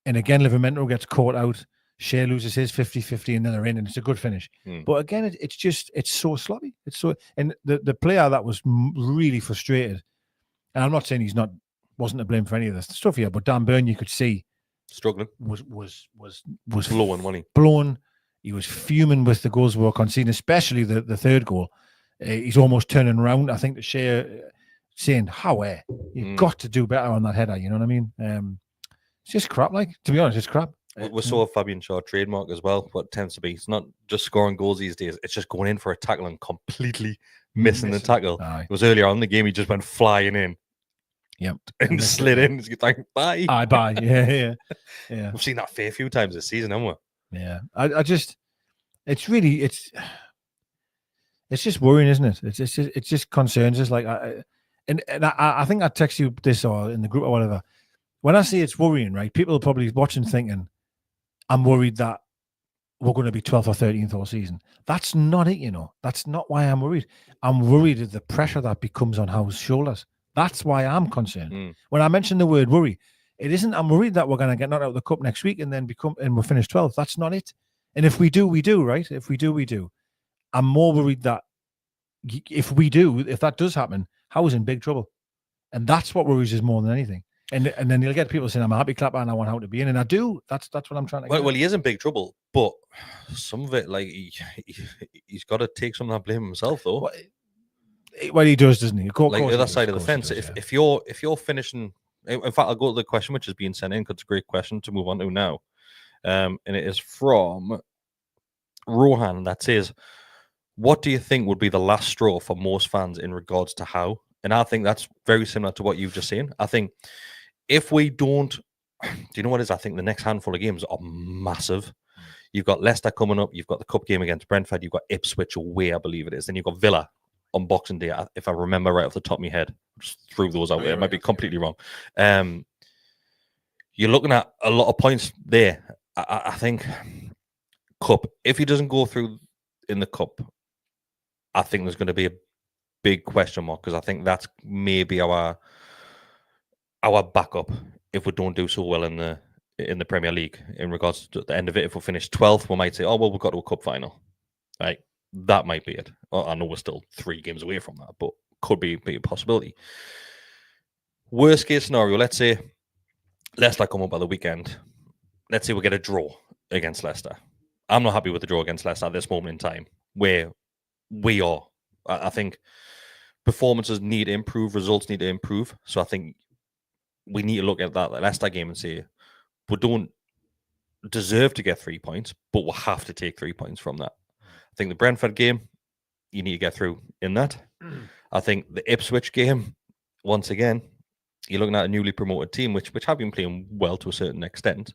And again, Livramento gets caught out. Shea loses his 50-50 and then they're in, and it's a good finish. But again, it's so sloppy. It's so, and the player that was really frustrated, and I'm not saying wasn't to blame for any of this stuff here, but Dan Burn, you could see struggling, was blowing, wasn't he? Blown. He was fuming with the goals we were conceding, especially the third goal. He's almost turning around. I think that Shea saying, "Howe, you've got to do better on that header." You know what I mean? It's just crap. Like, to be honest, it's crap. We saw Fabian Shaw trademark as well. What tends to be, it's not just scoring goals these days. It's just going in for a tackle and completely missing the tackle. It was earlier on in the game. He just went flying in. Yep. And slid in. He's like, bye. Bye. Yeah. We've seen that a fair few times this season, haven't we? Yeah. I just, it's just worrying, isn't it? It just concerns us. Like, I think I text you this or in the group or whatever. When I say it's worrying, right? People are probably watching thinking, I'm worried that we're going to be 12th or 13th all season. That's not it, you know. That's not why I'm worried. I'm worried at the pressure that becomes on Howe's shoulders. That's why I'm concerned. When I mention the word worry, it isn't I'm worried that we're going to get knocked out of the cup next week and then we'll finish 12th. That's not it. And if we do, we do, right? If we do, we do. I'm more worried that if that does happen, Howe's in big trouble. And that's what worries us more than anything. And then you'll get people saying, I'm a happy clapper and I want Howe to be in. And I do. That's what I'm trying to get. Well, he is in big trouble, but some of it, like, he's got to take some of that blame himself, though. Well, he does, doesn't he? Like the other side of the fence. If you're finishing, in fact, I'll go to the question which is being sent in because it's a great question to move on to now. And it is from Rohan that says, what do you think would be the last straw for most fans in regards to Howe? And I think that's very similar to what you've just seen. I think if we don't you know what it is? I think the next handful of games are massive. You've got Leicester coming up. You've got the cup game against Brentford. You've got Ipswich away, I believe it is. Then you've got Villa on Boxing Day, if I remember right off the top of my head. Just threw those out there. It might be completely wrong. You're looking at a lot of points there. I think cup, if he doesn't go through in the cup, I think there's going to be a big question mark, because I think that's maybe our backup if we don't do so well in the Premier League. In regards to the end of it, if we finish 12th, we might say, oh, well, we've got to a cup final. Right? That might be it. Well, I know we're still 3 games away from that, but could be a possibility. Worst case scenario, let's say Leicester come up by the weekend. Let's say we get a draw against Leicester. I'm not happy with the draw against Leicester at this moment in time, where we are. I think performances need to improve, results need to improve. So I think we need to look at that Leicester game and say, we don't deserve to get 3 points, but we'll have to take 3 points from that. I think the Brentford game, you need to get through in that. I think the Ipswich game, once again, you're looking at a newly promoted team, which have been playing well to a certain extent.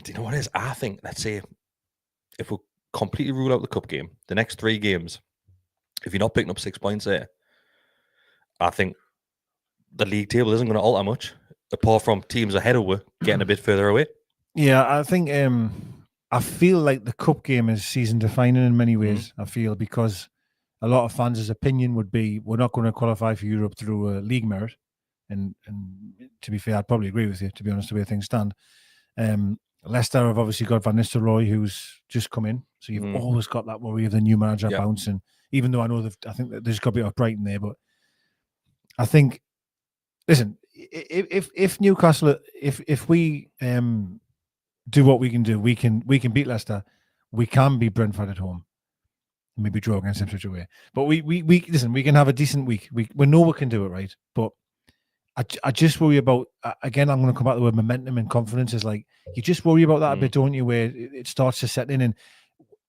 Do you know what it is? I think, let's say, if we completely rule out the cup game, the next 3 games, if you're not picking up 6 points there, I think the league table isn't going to alter much, apart from teams ahead of us getting a bit further away. Yeah, I think I feel like the cup game is season defining in many ways. I feel, because a lot of fans' opinion would be, we're not going to qualify for Europe through league merit. And to be fair, I'd probably agree with you, to be honest, the way things stand. Leicester have obviously got Van Nistelrooy, who's just come in. So you've always got that worry of the new manager bouncing, even though I think that there's got to be a Brighton there. But I think, listen, if Newcastle, if we do what we can do, we can beat Leicester, we can beat Brentford at home, maybe draw against Ipswich away. But we listen, we can have a decent week. We know we can do it, right? But I just worry about, again, I'm going to come back to the word momentum and confidence. Is like, you just worry about that a bit, don't you, where it starts to set in. And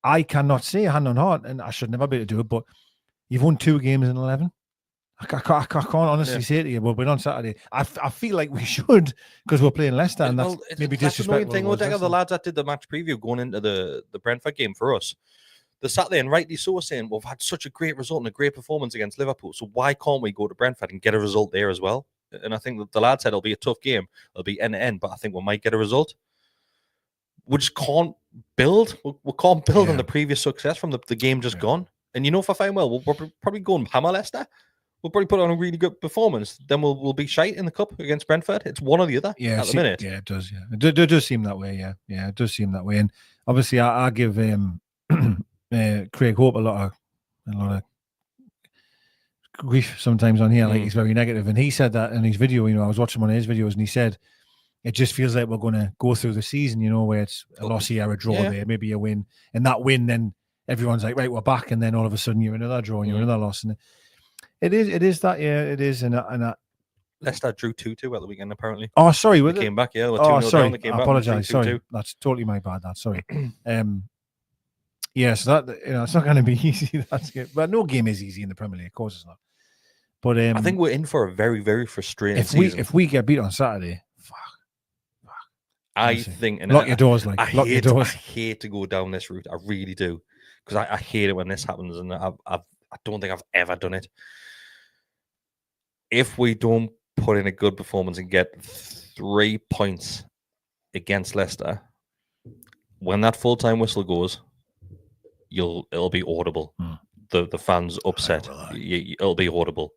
I cannot say, hand on heart, and I should never be able to do it, but you've won 2 games in 11. I can't honestly say to you, we'll win on Saturday. I feel like we should, because we're playing Leicester, and that's maybe disrespectful. Thing, the lads that did the match preview going into the Brentford game for us, they sat there and rightly so saying, we've had such a great result and a great performance against Liverpool, so why can't we go to Brentford and get a result there as well? And I think that the lad said it'll be a tough game. It'll be end-to-end, but I think we might get a result. We just can't build. We can't build on the previous success from the game just gone. And you know, for fine well, we're probably going hammer Leicester. We'll probably put on a really good performance. Then we'll be shite in the cup against Brentford. It's one or the other at the minute. Yeah, it does. Yeah, it does seem that way. Yeah, it does seem that way. And obviously, I give Craig Hope a lot of grief sometimes on here. Like, he's very negative, and he said that in his video. You know, I was watching one of his videos, and he said it just feels like we're going to go through the season, you know, where it's a loss here, a draw there, maybe a win, and that win, then everyone's like, right, we're back, and then all of a sudden you're another draw and you're another loss, and it is that, it is, and Leicester drew 2-2 at the weekend, apparently. Oh, sorry, they came back, yeah. Sorry, I apologise. Sorry, that's totally my bad. That, sorry. Yeah, so that, you know, it's not going to be easy. That's good, but no game is easy in the Premier League, of course it's not. But I think we're in for a very, very frustrating season. If we get beat on Saturday, fuck. I think, and lock your doors, like I lock your doors. I hate to go down this route. I really do, because I hate it when this happens, and I don't think I've ever done it. If we don't put in a good performance and get 3 points against Leicester, when that full-time whistle goes, it'll be audible. The fans upset. It'll be audible.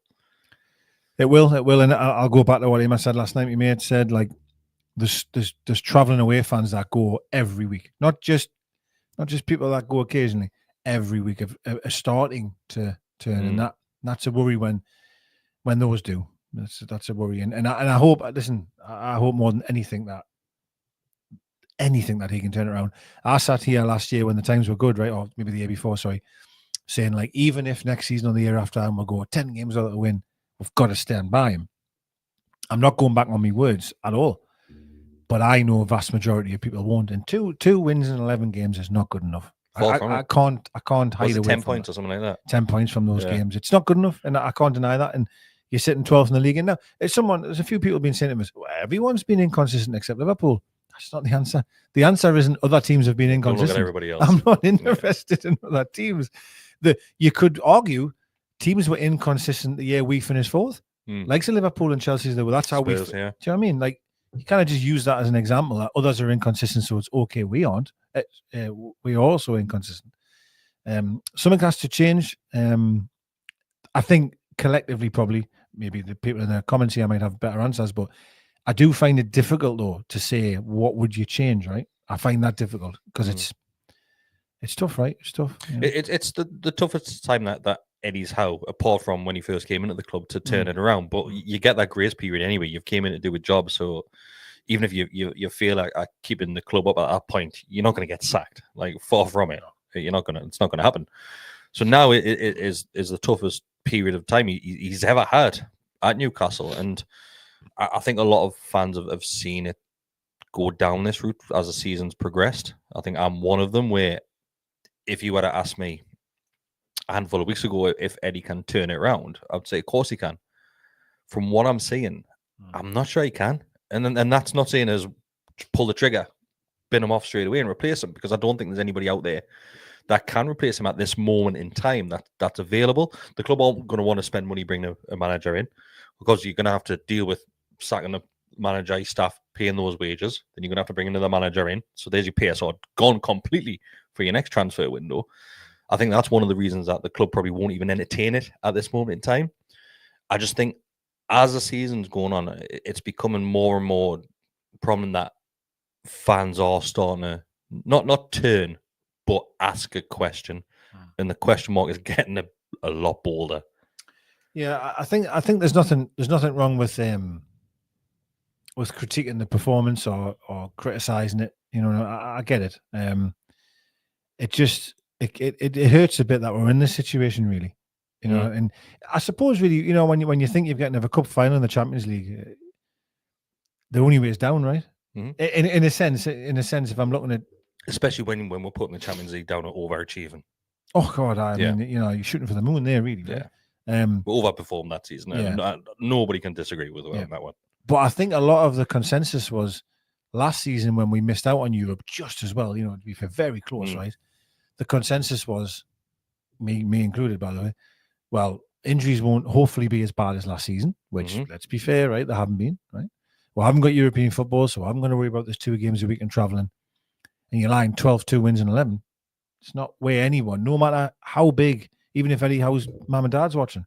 It will, and I'll go back to what Emma said last night. My mate said, like, there's travelling away fans that go every week, not just people that go occasionally. Every week are starting to turn, and that's a worry when those do. That's a worry, and I hope. Listen, I hope more than anything that he can turn it around. I sat here last year when the times were good, right, or maybe the year before, sorry, saying, like, even if next season or the year after we'll go 10 games without a win, we've got to stand by him. I'm not going back on my words at all, but I know a vast majority of people won't. And two wins in 11 games is not good enough. I can't hide away 10 from points that. or something like that. 10 points from those games. It's not good enough, and I can't deny that. And you're sitting 12th in the league. And now, there's a few people been saying to me, well, everyone's been inconsistent except Liverpool. That's not the answer. The answer isn't other teams have been inconsistent. Don't look at everybody else. I'm not interested in other teams. You could argue teams were inconsistent the year we finished fourth. Like say Liverpool and Chelsea, well, that's how Spurs, do you know what I mean? Like, you kind of just use that as an example that others are inconsistent, so it's okay. We aren't. We are also inconsistent. Something has to change. I think collectively, probably, maybe the people in the comments here might have better answers, but I do find it difficult, though, to say what would you change, right? I find that difficult because it's tough, right? It's tough. Yeah. It's the toughest time that Eddie's Howe, apart from when he first came into the club, to turn it around. But you get that grace period anyway. You've came in to do a job, so even if you feel like keeping the club up at that point, you're not going to get sacked. Like, far from it. You're not gonna. It's not going to happen. So now it is the toughest period of time he's ever had at Newcastle, and I think a lot of fans have seen it go down this route as the season's progressed. I think I'm one of them where, if you were to ask me a handful of weeks ago if Eddie can turn it around, I would say, of course he can. From what I'm seeing, I'm not sure he can. And that's not saying as pull the trigger, bin him off straight away and replace him, because I don't think there's anybody out there that can replace him at this moment in time that's available. The club aren't going to want to spend money bringing a manager in, because you're going to have to deal with sacking a manager, staff, paying those wages. Then you're going to have to bring another manager in. So there's your PSR gone completely for your next transfer window. I think that's one of the reasons that the club probably won't even entertain it at this moment in time. I just think as the season's going on, it's becoming more and more prominent that fans are starting to not turn, but ask a question, and the question mark is getting a lot bolder. Yeah, I think there's nothing wrong with critiquing the performance or criticizing it. You know, I get it. It just it hurts a bit that we're in this situation, really. You know, and I suppose really, you know, when you think you're getting a cup final in the Champions League, the only way is down, right? In a sense, if I'm looking at, especially when we're putting the Champions League down at overachieving. Oh God, I mean, you know, you're shooting for the moon there, really. Right? Yeah. We overperformed that season. Yeah. Nobody can disagree with that one. But I think a lot of the consensus was last season when we missed out on Europe just as well, you know, to be fair, very close, right? The consensus was, me included, by the way, well, injuries won't hopefully be as bad as last season, which, let's be fair, right, they haven't been, right? We haven't got European football, so I'm going to worry about this 2 games a week and travelling. And you're lying 12-2 wins in 11. It's not where anyone, no matter how big, even if Eddie Howe's mum and dad's watching,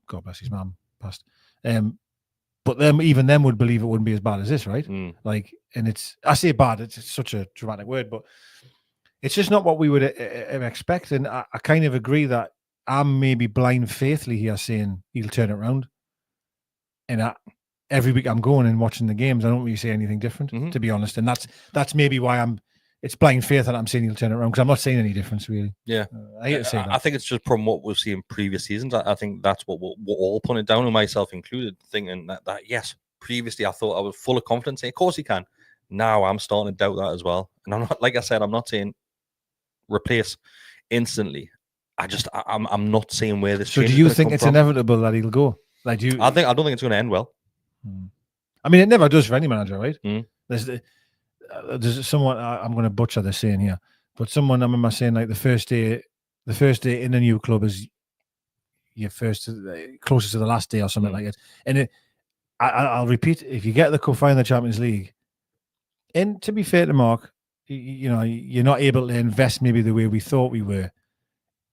God bless his mum, passed. But even them would believe it wouldn't be as bad as this, right? Like, and I say bad, it's such a dramatic word, but it's just not what we would expect. And I kind of agree that I'm maybe blind faithfully here saying he'll turn it around. And every week I'm going and watching the games, I don't really say anything different, to be honest. And that's maybe why it's blind faith that I'm saying he'll turn it around, because I'm not seeing any difference, really. Yeah. I hate to say that. I think it's just from what we've seen in previous seasons. I think that's what we're all putting it down, and myself included, thinking that yes, previously I thought I was full of confidence, saying, of course he can. Now I'm starting to doubt that as well. And I'm not, like I said, I'm not saying replace instantly. I'm not saying where this. So do you think it's inevitable that he'll go? Like, I don't think it's going to end well. I mean, it never does for any manager, right? There's someone, I'm going to butcher this saying here, but someone I remember saying, like, the first day in a new club is your first, closest to the last day or something like that. And I'll repeat, if you get the cup final in the Champions League, and to be fair to Mark, you know, you're not able to invest maybe the way we thought we were.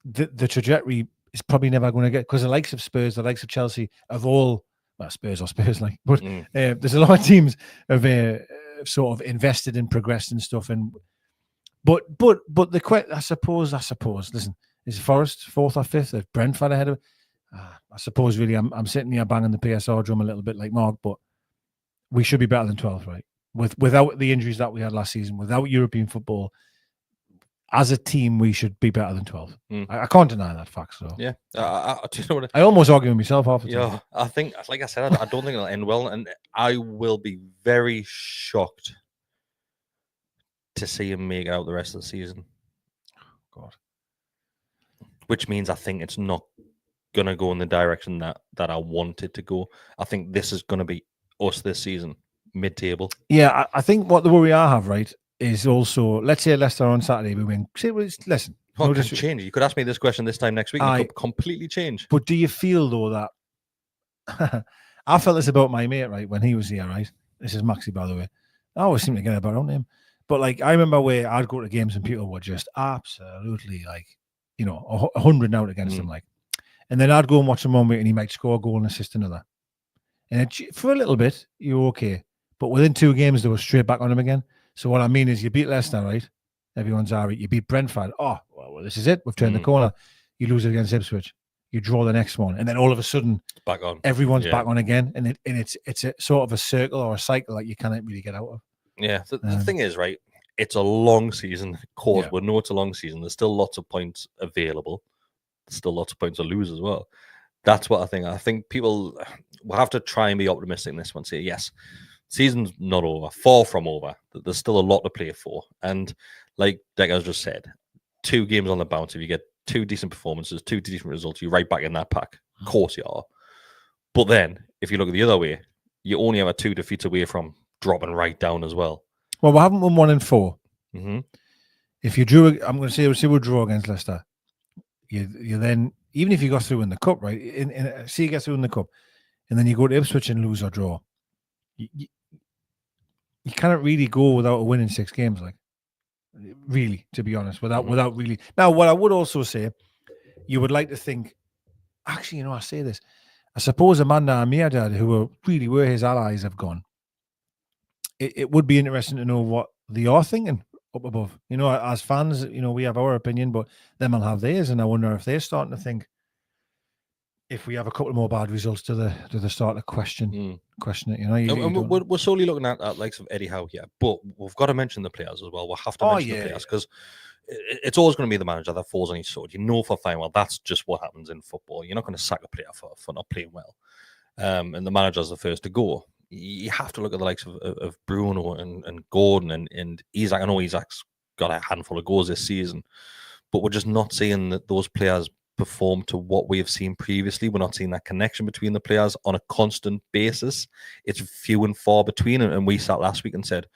The trajectory is probably never going to get, because the likes of Spurs, the likes of Chelsea, of all, well, Spurs like, but there's a lot of teams have sort of invested and progressed and stuff. And but the question, I suppose, listen, is Forest 4th or 5th? Is Brentford ahead of? I suppose really, I'm sitting here banging the PSR drum a little bit like Mark, but we should be better than 12th, right? Without the injuries that we had last season, without European football, as a team, we should be better than 12th. I can't deny that fact. So yeah, do you know what I almost argue with myself half the time. Yeah, I think, like I said, I don't think it'll end well, and I will be very shocked to see him make it out the rest of the season. God, which means I think it's not going to go in the direction that I want it to go. I think this is going to be us this season, mid-table. Yeah, I think what the worry I have, right, is also, let's say Leicester on Saturday, we win. See, listen. Oh, it can change. You could ask me this question this time next week. It could completely change. But do you feel, though, that... I felt this about my mate, right, when he was here, right? This is Maxi, by the way. I always seem to get about on him. But, like, I remember where I'd go to games and people were just absolutely, like, 100 out against him, like. And then I'd go and watch him 1 week and he might score a goal and assist another. And for a little bit, you're okay. But within 2 games, they were straight back on him again. So what I mean is you beat Leicester, right? Everyone's all right. You beat Brentford. Oh, well, this is it. We've turned the corner. You lose it against Ipswich. You draw the next one. And then all of a sudden, back on. Everyone's back on again. And it's a sort of a circle or a cycle that you can't really get out of. Yeah. The thing is, right, it's a long season. Of course, we know it's a long season. There's still lots of points available. There's still lots of points to lose as well. That's what I think. I think people will have to try and be optimistic in this one. Say, yes, season's not over, far from over. There's still a lot to play for. And like Deka's just said, 2 games on the bounce. If you get 2 decent performances, 2 decent results, you're right back in that pack. Of course you are. But then, if you look at the other way, you only have 2 defeats away from dropping right down as well. Well, we haven't won 1 in 4. Mm-hmm. If you drew, I'm going to say we'll draw against Leicester. You then, even if you got through in the cup, right? See you get through in the cup, and then you go to Ipswich and lose or draw. You cannot really go without a win in 6 games, like, really, to be honest, without really. Now, what I would also say, you would like to think, actually, I say this, I suppose Amanda and Miadad, who really were his allies, have gone. It would be interesting to know what they are thinking up above. As fans, we have our opinion, but them will have theirs, and I wonder if they're starting to think, if we have a couple more bad results, do they start to question it? We're solely looking at likes of Eddie Howe here, but we've got to mention the players as well. We'll have to mention the players because it's always going to be the manager that falls on his sword. For fine well that's just what happens in football. You're not going to sack a player for not playing well, and the manager's the first to go. You have to look at the likes of Bruno and Gordon and Isaac. I know Isaac's got a handful of goals this season, but we're just not seeing that those players perform to what we have seen previously. We're not seeing that connection between the players on a constant basis. It's few and far between. And we sat last week and said,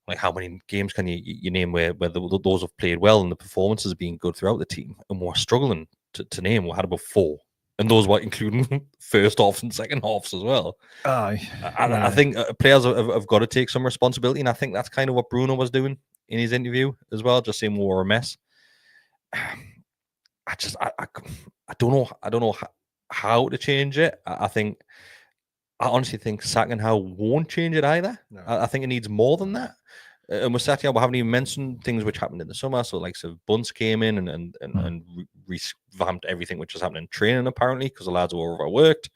like, how many games can you name where those have played well and the performances have been good throughout the team? And we're struggling to name. We had about 4. And those were including first halves and second halves as well. I think players have got to take some responsibility. And I think that's kind of what Bruno was doing in his interview as well, just saying we were a mess. I don't know how to change it. I honestly think sacking Howe won't change it either. No. I think it needs more than that. And with Satya, we haven't even mentioned things which happened in the summer. So, like, Bunce came in and revamped everything which was happening in training, apparently, because the lads were overworked.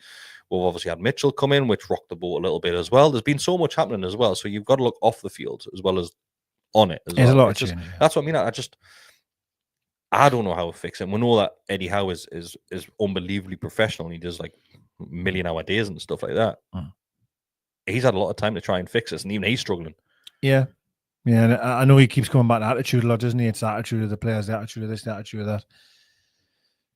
We've obviously had Mitchell come in, which rocked the boat a little bit as well. There's been so much happening as well. So you've got to look off the field as well as on it. There's a lot of change. That's what I mean. I don't know how to fix it. We know that Eddie Howe is unbelievably professional and he does like million-hour days and stuff like that. He's had a lot of time to try and fix this, and even he's struggling. Yeah. Yeah, and I know he keeps coming back to attitude a lot, doesn't he? It's the attitude of the players, the attitude of this, the attitude of that.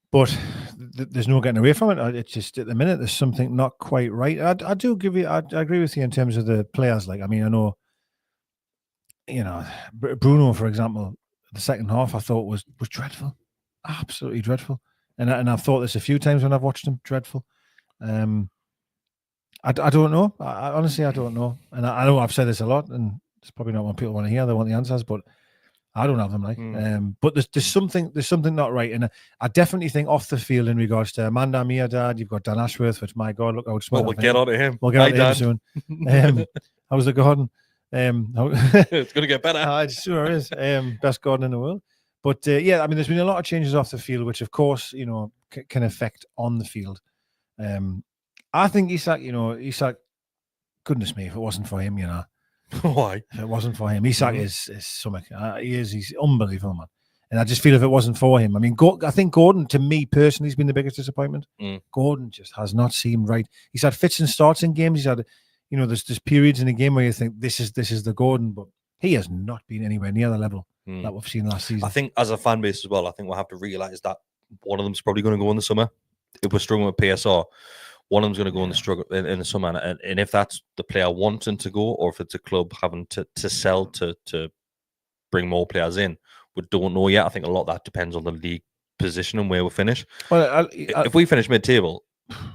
But there's no getting away from it. It's just at the minute there's something not quite right. I agree with you in terms of the players. Like, I mean, I know, Bruno, for example, the second half I thought was dreadful, absolutely dreadful. And I've thought this a few times when I've watched him. Dreadful. I don't know. Honestly, I don't know. And I know I've said this a lot, and it's probably not what people want to hear. They want the answers, but I don't have them. Like, but there's something not right, and I definitely think off the field in regards to Amanda Miadad. You've got Dan Ashworth, which, my God, look how smart. We'll get on to him. We'll get on to him soon. How's the garden? It's going to get better. It sure is. Best garden in the world. But yeah, I mean, there's been a lot of changes off the field, which of course, can affect on the field. I think Isak, goodness me, if it wasn't for him, Why? If it wasn't for him, Isak is something. He's unbelievable, man. And I just feel if it wasn't for him, I mean, I think Gordon, to me personally, has been the biggest disappointment. Gordon just has not seemed right. He's had fits and starts in games. He's had, there's periods in a game where you think this is the Gordon, but he has not been anywhere near the level that we've seen last season. I think as a fan base as well, I think we'll have to realise that one of them's probably going to go in the summer. if we're struggling with PSR, one of them's going to go in the struggle in the summer, and if that's the player wanting to go, or if it's a club having to sell to bring more players in, we don't know yet. I think a lot of that depends on the league position and where we finish. Well, if we finish mid-table,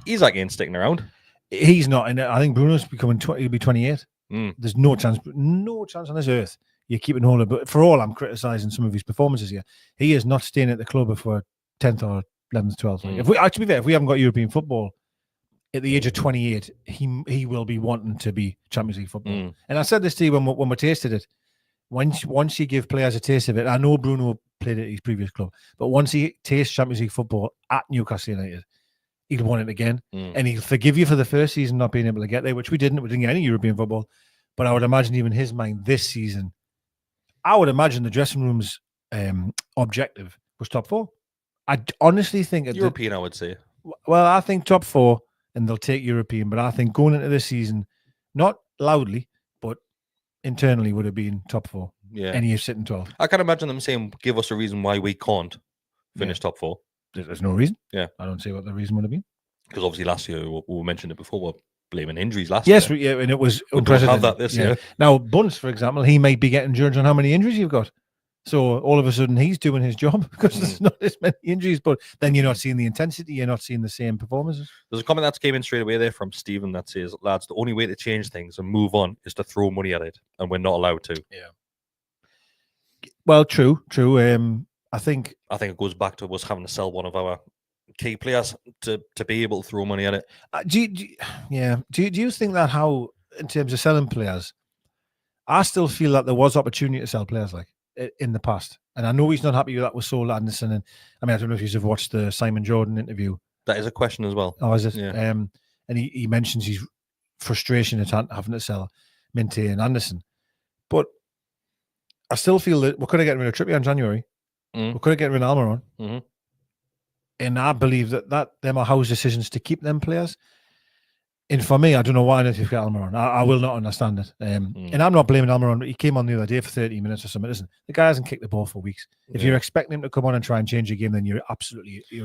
he's like ain't sticking around. He's not, and I think Bruno's becoming 20. He'll be 28. There's no chance on this earth you're keeping hold of. But for all I'm criticising some of his performances here, he is not staying at the club for 10th or 11th, 12th. Like, if we actually be fair, if we haven't got European football at the age of 28, he will be wanting to be Champions League football. And I said this to you when we tasted it. Once you give players a taste of it, I know Bruno played at his previous club, but once he tastes Champions League football at Newcastle United, he'll want it again, and he'll forgive you for the first season not being able to get there, which we didn't. We didn't get any European football, but I would imagine even his mind this season, I would imagine the dressing room's objective was top 4. I honestly think European, I would say. Well, I think top 4, and they'll take European, but I think going into this season, not loudly, but internally would have been top 4. Yeah, and you're sitting 12. I can imagine them saying, "Give us a reason why we can't finish top 4." There's no reason. Yeah, I don't see what the reason would have been. Because obviously last year we mentioned it before. We're blaming injuries last year. Yes, yeah, and it was we unprecedented. Don't have that this year. Now Bunce, for example, he might be getting judged on how many injuries you've got. So all of a sudden he's doing his job because there's not as many injuries. But then you're not seeing the intensity. You're not seeing the same performances. There's a comment that came in straight away there from Stephen that says, "Lads, the only way to change things and move on is to throw money at it, and we're not allowed to." Yeah. Well, true. I think it goes back to us having to sell one of our key players to be able to throw money at it. Do you think that how, in terms of selling players, I still feel that there was opportunity to sell players like in the past, and I know he's not happy with that with Saul Anderson, and I mean I don't know if you've watched the Simon Jordan interview. That is a question as well. Oh, is it? Yeah. And he mentions his frustration at having to sell Minty and Anderson, but I still feel that we could have gotten rid of Trippier in January. We could have gotten rid of Almiron. And I believe that them are Howe's decisions to keep them players. And for me, I don't know why not you've got Almiron. I will not understand it. And I'm not blaming Almiron. He came on the other day for 30 minutes or something. Listen, the guy hasn't kicked the ball for weeks. If you're expecting him to come on and try and change your game, then you're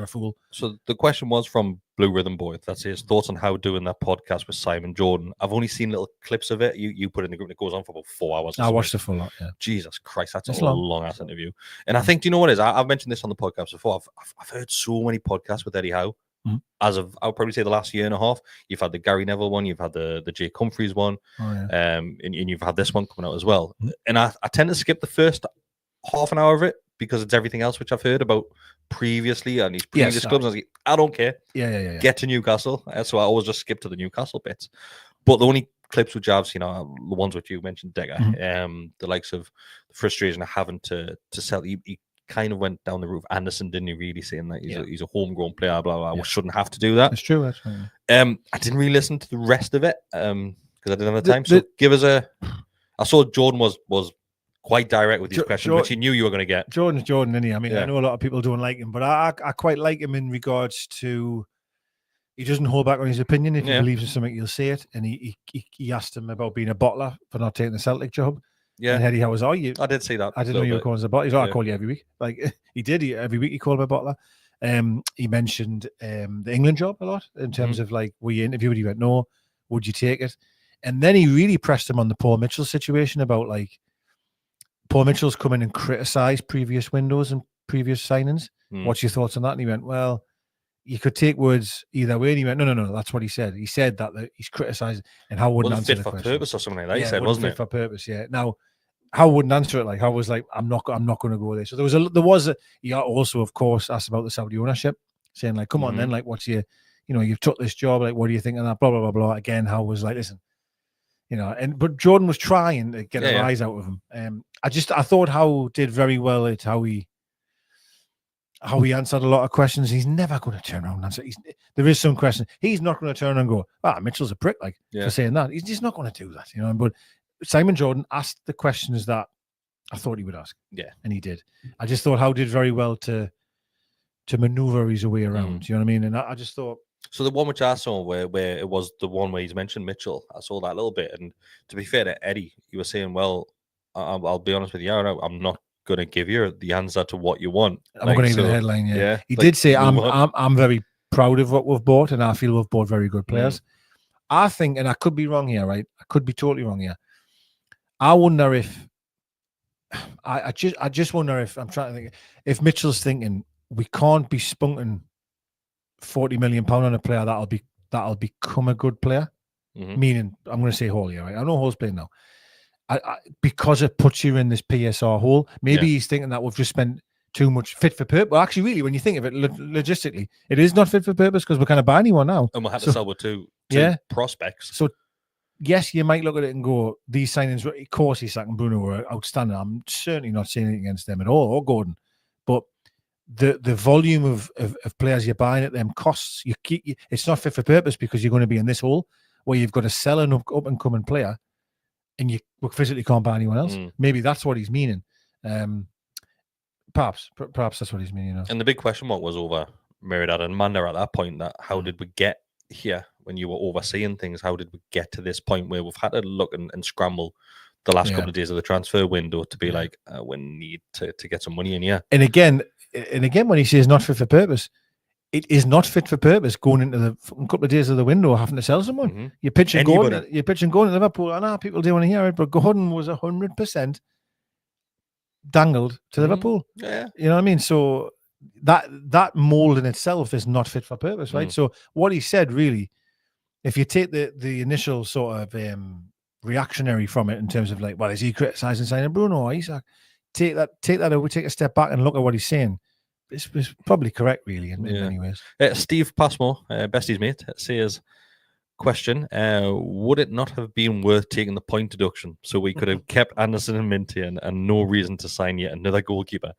a fool. So the question was from Blue Rhythm Boy. That's his thoughts on Howe doing that podcast with Simon Jordan. I've only seen little clips of it. You put it in the group and it goes on for about 4 hours. I watched the full lot, yeah. Jesus Christ, that's a long-ass interview. And I think, do you know what it is? I've mentioned this on the podcast before. I've heard so many podcasts with Eddie Howe. As of, I would probably say the last year and a half. You've had the Gary Neville one, you've had the Jake Humphreys one, and you've had this one coming out as well. And I tend to skip the first half an hour of it because it's everything else which I've heard about previously and these previous clubs. I don't care. Yeah. Get to Newcastle. So I always just skip to the Newcastle bits. But the only clips which I've seen are the ones which you mentioned, Deka, the likes of the frustration of having to sell. He kind of went down the route of Anderson, didn't he? Really saying that he's a homegrown player, blah blah. We shouldn't have to do that. That's true. That's right. I didn't really listen to the rest of it because I didn't have the time. So give us a. I saw Jordan was quite direct with his question, which he knew you were going to get. Jordan's Jordan, isn't he? I mean, I know a lot of people don't like him, but I quite like him in regards to he doesn't hold back on his opinion. If he believes in something, he'll say it. And he asked him about being a bottler for not taking the Celtic job. Yeah, and Eddie Howe was, I did see that. I didn't know you were calling us a bottler. He's like, I call you every week. Like he did. Every week he called him a bottler. He mentioned the England job a lot in terms of like, were you interviewed? He went, no. Would you take it? And then he really pressed him on the Paul Mitchell situation about like Paul Mitchell's come in and criticised previous windows and previous signings. What's your thoughts on that? And he went, well, you could take words either way. And he went, no, that's what he said. He said that he's criticised and Howe wouldn't answer the question. Fit for purpose or something like that. He said, wasn't it? Fit for purpose, yeah. Now, Howe wouldn't answer it. Like Howe was like, I'm not going to go there. So there was a. He also, of course, asked about the Saudi ownership, saying like, come on, then, like, what's your, you've took this job, like, what do you think of that? Blah blah blah blah. Again, Howe was like, listen, but Jordan was trying to get a rise out of him. I thought Howe did very well at how he answered a lot of questions. He's never going to turn around and answer. There is some question. He's not going to turn and go, Mitchell's a prick, like, for saying that. He's just not going to do that, But Simon Jordan asked the questions that I thought he would ask. Yeah. And he did. I just thought Howe did very well to maneuver his way around. You know what I mean? And I just thought. So the one which I saw where it was the one where he's mentioned Mitchell, I saw that little bit. And to be fair to Eddie, you were saying, well, I'll be honest with you, I'm not going to give you the answer to what you want. I'm not going to give you the headline. Yeah. He did say, I'm very proud of what we've bought, and I feel we've bought very good players. I think, and I could be wrong here, right? I could be totally wrong here. I wonder if I just wonder if I'm trying to think if Mitchell's thinking we can't be spunking £40 million on a player that'll become a good player. Meaning, I'm going to say Hall here, right? I know Hall's playing now. Because it puts you in this PSR hole. Maybe he's thinking that we've just spent too much fit for purpose. Well, actually, really, when you think of it logistically, it is not fit for purpose because we can't buy anyone now. And we'll have to sell with two prospects. So, yes, you might look at it and go, these signings, of course, Isak and Bruno were outstanding. I'm certainly not saying anything against them at all, or Gordon. But the volume of players you're buying at them costs, it's not fit for purpose because you're going to be in this hole where you've got to sell an up-and-coming player and you physically can't buy anyone else. Maybe that's what he's meaning. Perhaps that's what he's meaning. You know? And the big question mark was over Miradad and Manda at that point. That how did we get here when you were overseeing things? How did we get to this point where we've had to look and scramble the last couple of days of the transfer window to be like, we need to get some money in here. And again, when he says not fit for purpose, it is not fit for purpose going into the couple of days of the window having to sell someone. You're pitching Gordon to Liverpool. I know people do want to hear it, but Gordon was 100% dangled to Liverpool. Yeah, you know what I mean. So that mold in itself is not fit for purpose, right? So what he said, really, if you take the initial sort of reactionary from it in terms of like, well, is he criticising signing Bruno or Isak? Take that away, take a step back and look at what he's saying. It's probably correct, really, in many ways. Steve Passmore, Bestie's mate, says, question, would it not have been worth taking the point deduction so we could have kept Anderson and Minty and no reason to sign yet another goalkeeper,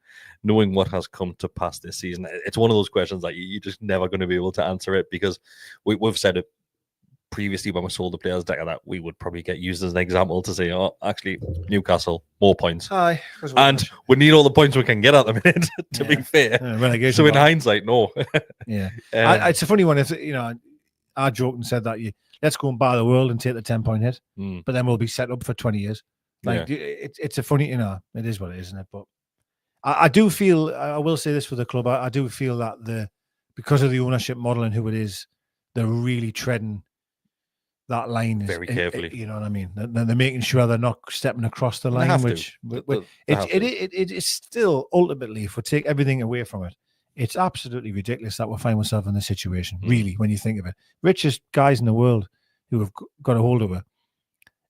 knowing what has come to pass this season? It's one of those questions that you're just never going to be able to answer it because we've said it previously when we sold the players Deka that we would probably get used as an example to say, oh, actually, Newcastle, more points. And we need all the points we can get at the minute, to be fair. So in hindsight, no. It's a funny one. If I joked and said that let's go and buy the world and take the 10-point hit, but then we'll be set up for 20 years. Like it's a funny, it is what it is, isn't it? But I do feel, I will say this for the club, I do feel that because of the ownership model and who it is, they're really treading that line very carefully. You know what I mean? They're making sure they're not stepping across the line, it's still ultimately, if we take everything away from it, it's absolutely ridiculous that we find ourselves in this situation, really, when you think of it. Richest guys in the world who have got a hold of it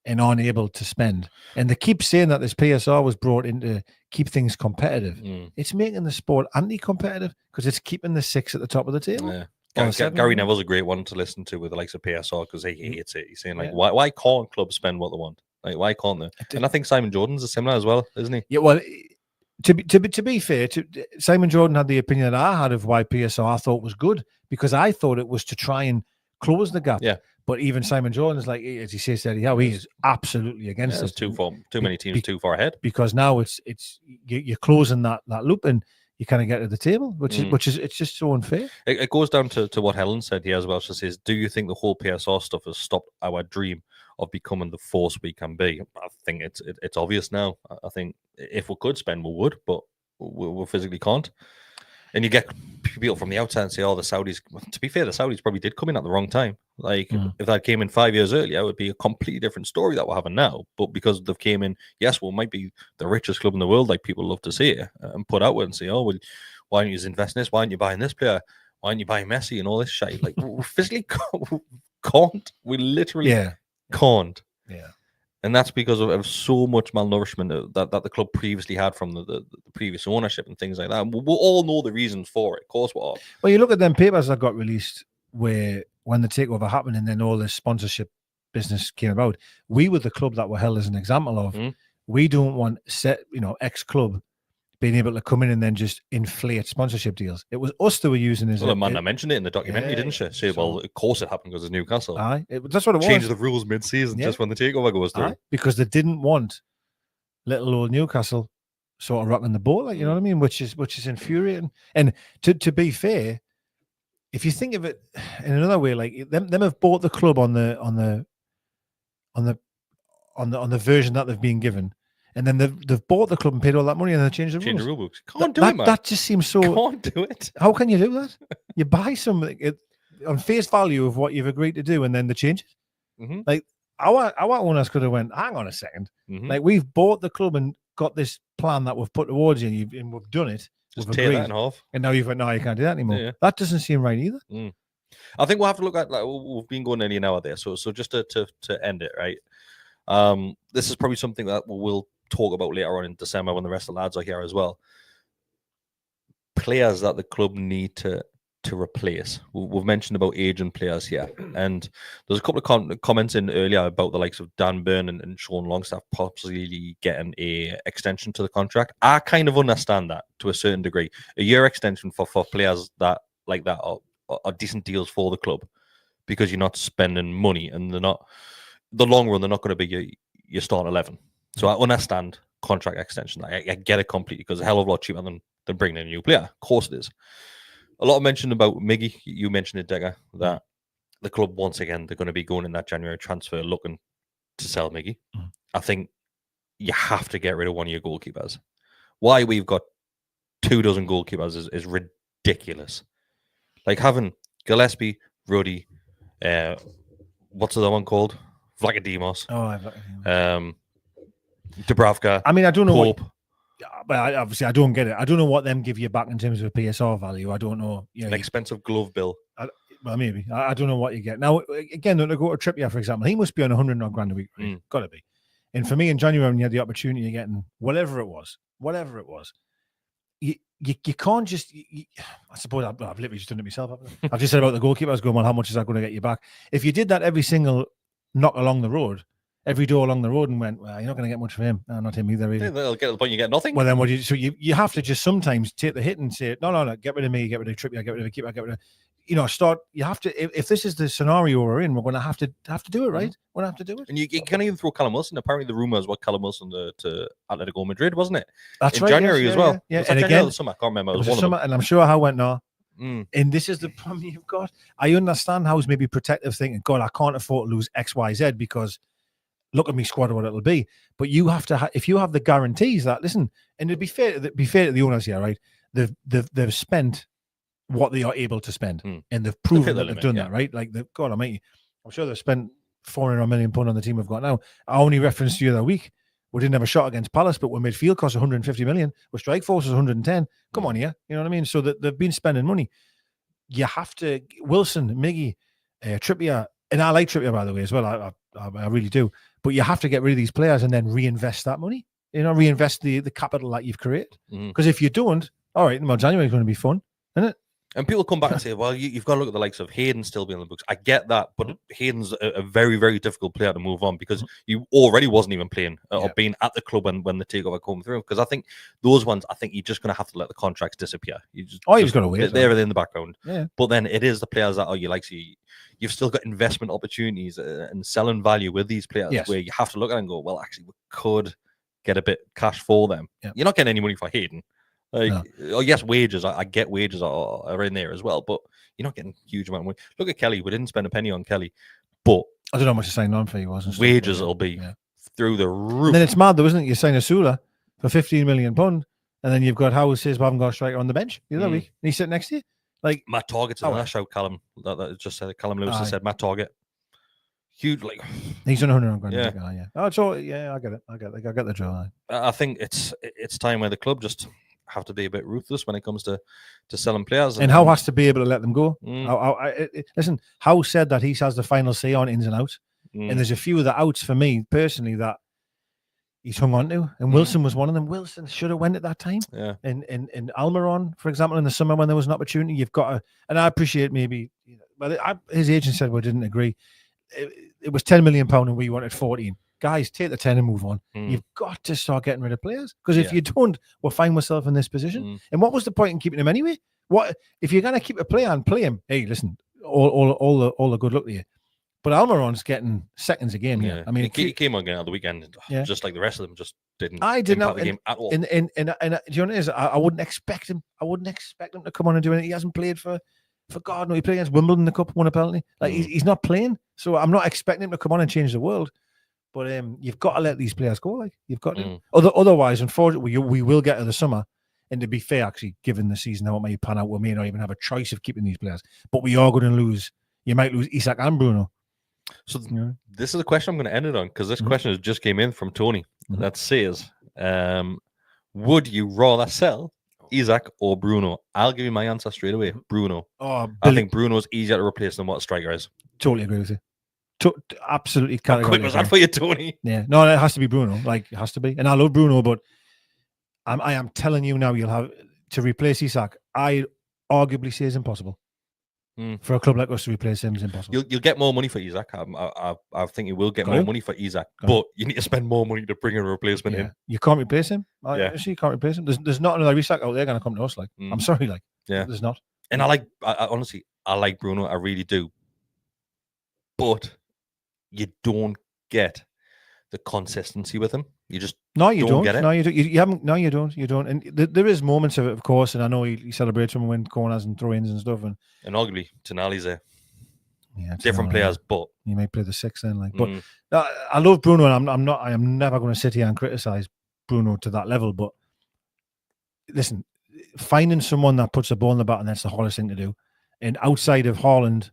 and aren't able to spend. And they keep saying that this PSR was brought in to keep things competitive. It's making the sport anti-competitive because it's keeping the six at the top of the table. Yeah. Gary Neville's a great one to listen to with the likes of PSR because he hates it. He's saying, like, why can't clubs spend what they want? Like, why can't they? And I think Simon Jordan's similar as well, isn't he? Yeah, well, to be fair, Simon Jordan had the opinion that I had of why PSR I thought was good because I thought it was to try and close the gap. Yeah. But even Simon Jordan is like, as he says, Eddie Howe, he is absolutely against it. Too many teams too far ahead. Because now you're closing that loop and you kind of get to the table, which is it's just so unfair. It goes down to what Helen said here as well. She says, do you think the whole PSR stuff has stopped our dream of becoming the force we can be? I think it's obvious now. I think if we could spend, we would, but we physically can't. And you get people from the outside and say, oh, the Saudis. To be fair, the Saudis probably did come in at the wrong time. Like, if that came in 5 years earlier, it would be a completely different story that we're having now. But because they've came in, yes, we might be the richest club in the world, like people love to say it, and put outward and say, oh, well, why aren't you investing this? Why aren't you buying this player? Why aren't you buying Messi and all this shit? Like, we physically can't. We literally can't. Yeah. And that's because of so much malnourishment that the club previously had from the previous ownership and things like that. We'll all know the reasons for it. Of course we are. Well, you look at them papers that got released where when the takeover happened and then all this sponsorship business came about, we were the club that were held as an example of. We don't want ex-club being able to come in and then just inflate sponsorship deals. It was us that were using as well, Amanda mentioned it in the documentary, didn't she? Say, well, of course it happened because it's Newcastle. That's what it was. Change the rules mid-season just when the takeover goes through. Because they didn't want little old Newcastle sort of rocking the boat, like, you know what I mean? Which is infuriating. And to be fair, if you think of it in another way, like them have bought the club on the version that they've been given. and then they've bought the club and paid all that money, and they changed the Change the rules. rule books. Can't do it, man. That just seems so. Can't do it. How can you do that? You buy something on face value of what you've agreed to do, and then they change it. Mm-hmm. Like our owners could have went, hang on a second. Mm-hmm. Like we've bought the club and got this plan that we've put towards you, and we've done it. Just we've tear agreed, that in half. and now you've went, no, you can't do that anymore. Yeah. That doesn't seem right either. I think we'll have to look at, like, we've been going nearly an hour there. So just to end it, right? This is probably something that we'll talk about later on in December when the rest of the lads are here as well. Players that the club need to replace. We've mentioned about aging players here, and there's a couple of comments in earlier about the likes of Dan Burn and Sean Longstaff possibly getting a extension to the contract. I kind of understand that to a certain degree. A year extension for players that like that are decent deals for the club, because you're not spending money, and they're not, the long run, they're not going to be your starting 11. So I understand contract extension. I get it completely, because it's a hell of a lot cheaper than bringing in a new player. Of course it is. A lot of mention about Miggy. You mentioned it, Deka, that the club, once again, they're going to be going in that January transfer looking to sell Miggy. I think you have to get rid of one of your goalkeepers. Why we've got 24 goalkeepers is ridiculous. Like having Gillespie, Ruddy, what's the other one called? Vlachodimos. Dubravka. I mean, I don't know Pope. But obviously, I don't get it. I don't know what them give you back in terms of a PSR value. I don't know. You know, an expensive glove bill. Well, maybe. I don't know what you get. Now, again, to go to Trippier, for example, he must be on 100 odd grand a week. Right? Got to be. And for me, in January, when you had the opportunity of getting whatever it was, you can't just. I suppose I've literally just done it myself. I've just said about the goalkeeper. I was going, well, how much is that going to get you back? If you did that every single knock along the road, every door along the road, and went, well, you're not going to get much from him. No, not him either. Really. They'll get to the point you get nothing. Well, then what do you? So you have to just sometimes take the hit and say, no, get rid of me, get rid of Trippier, get rid of the keeper, get rid of. You know, start. You have to. If this is the scenario we're in, we're going to have to do it, right? We're going to have to do it. And you can't even throw Callum Wilson. Apparently, the rumors were Callum Wilson to Atletico Madrid, wasn't it? That's in right. January as well. Yeah. And again, summer. I can't remember. It was one summer, of them. and I'm sure how went no. And this is the problem you've got. I understand how it's maybe protective thinking. God, I can't afford to lose X, Y, Z because look at me squad or what it'll be. But you have to, if you have the guarantees that, listen, and it'd be fair to the owners here, right? They've spent what they are able to spend, and they've proven that they've done that, right? Like, God Almighty, I'm sure they've spent £400 million on the team we've got now. I only referenced the other week, we didn't have a shot against Palace, but we midfield cost 150 million. With strike force is 110. Come on here, you know what I mean? So that they've been spending money. You have to, Wilson, Miggy, Trippier, and I like Trippier, by the way, as well. I really do. But you have to get rid of these players and then reinvest that money. You know, reinvest the capital that you've created. Because if you don't, all right, well, January is going to be fun, isn't it? And people come back and say, well, you've got to look at the likes of Hayden still being on the books. I get that, but Hayden's a very, very difficult player to move on, because you already wasn't even playing or being at the club when the takeover come through. Because I think those ones, you're just going to have to let the contracts disappear. You've got to wait. They're in the background. Yeah. But then it is the players that are you've still got investment opportunities and selling value with these players, where you have to look at it and go, well, actually, we could get a bit cash for them. Yeah. You're not getting any money for Hayden. Yes, wages. I get wages are in there as well, but you're not getting a huge amount of money. Look at Kelly. We didn't spend a penny on Kelly, but I don't know how much you signed on for. You wasn't wages will be through the roof. And then it's mad, though, isn't it? You sign a Sula for £15 million, and then you've got Howe says we haven't got a striker on the bench the other week, and he's sitting next to you. Like Matt Target's another shout. Callum that just said Callum Lewis has said Matt Target. Huge, like he's on 100 grand. Yeah. Oh, so I get it. I get the draw. I think it's time where the club just have to be a bit ruthless when it comes to selling players, and Howe has to be able to let them go. Listen, Howe said that he has the final say on ins and outs, and there's a few of the outs for me personally that he's hung on to, and Wilson was one of them. Wilson should have went at that time. Yeah, and Almiron, for example, in the summer when there was an opportunity, you've got to, and I appreciate maybe, his agent said we didn't agree. It was £10 million and we wanted 14. Guys, take the 10 and move on. You've got to start getting rid of players, because if you don't, we'll find ourselves in this position. And what was the point in keeping him anyway? What if you're going to keep a player and play him? Hey, listen, all the good luck to you. But Almiron's getting seconds a game here. I mean, he came on again on the weekend, just like the rest of them, just didn't. I didn't impact the game at all. And do you know what it is? I wouldn't expect him. I wouldn't expect him to come on and do anything. He hasn't played for God. No, he played against Wimbledon in the cup, won a penalty. Like he's not playing, so I'm not expecting him to come on and change the world. But you've got to let these players go. Like you've got to. Mm. Otherwise, unfortunately, we will get to the summer. And to be fair, actually, given the season how it may pan out, we may not even have a choice of keeping these players. But we are going to lose. You might lose Isak and Bruno. So this is a question I'm going to end it on, because this question has just came in from Tony. That says, would you rather sell Isak or Bruno? I'll give you my answer straight away. Bruno. Oh, I think Bruno's easier to replace than what a striker is. Totally agree with you. Absolutely. How quick was that for you, Tony? Yeah. No, it has to be Bruno. Like, it has to be. And I love Bruno, but I am telling you now, you'll have to replace Isak. I arguably say is impossible. For a club like us to replace him is impossible. You'll get more money for Isak. I think you will get more money for Isak, but you need to spend more money to bring a replacement in. You can't replace him. You can't replace him. There's not another Isak out there going to come to us. Like, I'm sorry, like, there's not. And honestly, I like Bruno. I really do. But you don't get the consistency with him. You just don't get it. No, you don't. You haven't. No, you don't. You don't. And there is moments of it, of course. And I know he celebrates when we win corners and throw-ins and stuff. And arguably, Tonali's there. Yeah, different players, but you may play the six then. Like, but I love Bruno, and I am never going to sit here and criticize Bruno to that level. But listen, finding someone that puts a ball in the bat, and that's the hardest thing to do. And outside of Haaland,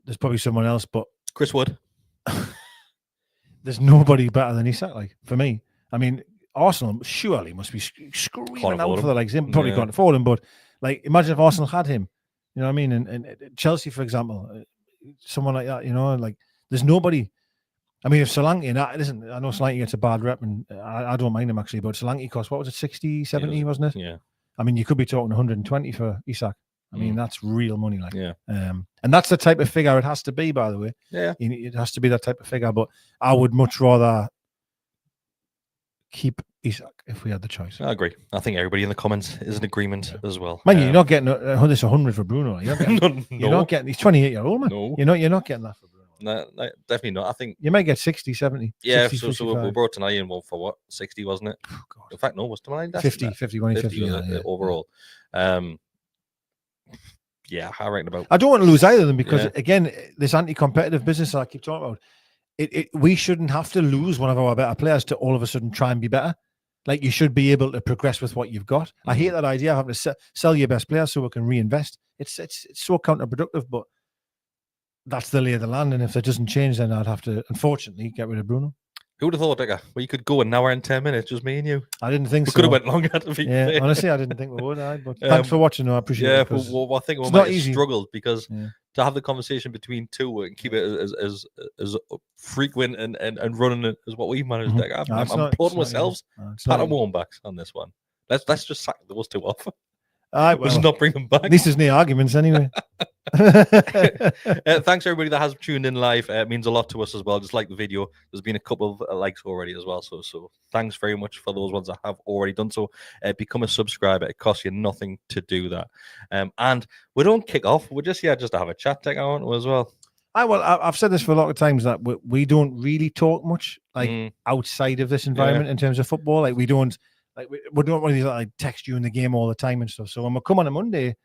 there's probably someone else, but Chris Wood. There's nobody better than Isak, like, for me. I mean, Arsenal surely must be screaming out for the legs. Probably can't afford him, but like, imagine if Arsenal had him. You know what I mean? And Chelsea, for example, someone like that. You know, like, there's nobody. I mean, if Solanke, listen, I know Solanke gets a bad rep, and I don't mind him actually, but Solanke cost, what was it, 60, 70, wasn't it? Yeah. I mean, you could be talking 120 for Isak. I mean, that's real money, like. Yeah. And that's the type of figure it has to be, by the way. Yeah. It has to be that type of figure, but I would much rather keep Isak if we had the choice. I agree. I think everybody in the comments is in agreement as well. Man, you're not getting this 100 for Bruno. You're not getting, he's 28-year-old, man. No. You're not getting that for Bruno. No, definitely not. I think you might get 60, 70. Yeah, 60, so we brought tonight in for what? 60, wasn't it? Oh, God. In fact, no, was tonight 50, 51, 50 overall. Yeah, I reckon about. I don't want to lose either of them because, again, this anti-competitive business that I keep talking about, we shouldn't have to lose one of our better players to all of a sudden try and be better. Like, you should be able to progress with what you've got. I hate that idea of having to sell your best players so we can reinvest. It's so counterproductive, but that's the lay of the land. And if it doesn't change, then I'd have to, unfortunately, get rid of Bruno. Who would have thought, Deka? Well, you could go an hour and 10 minutes, just me and you. I didn't think we so. Could have went longer, to be fair. Honestly, I didn't think we would. But thanks for watching. No, I appreciate it. Yeah, well, I think we might have struggled because to have the conversation between two and keep it as frequent and running it as what we've managed. I'm applauding myself. Pat on warm backs on this one. Let's just sack those two off. Let's not bring them back. This is no arguments anyway. Thanks everybody that has tuned in live. It means a lot to us as well. Just like the video, there's been a couple of likes already as well. So thanks very much for those ones that have already done so. Become a subscriber. It costs you nothing to do that. And we don't kick off. We're just to have a chat as well. I've said this for a lot of times that we don't really talk much outside of this environment in terms of football. Like, we don't really text you in the game all the time and stuff. So when we come on a Monday,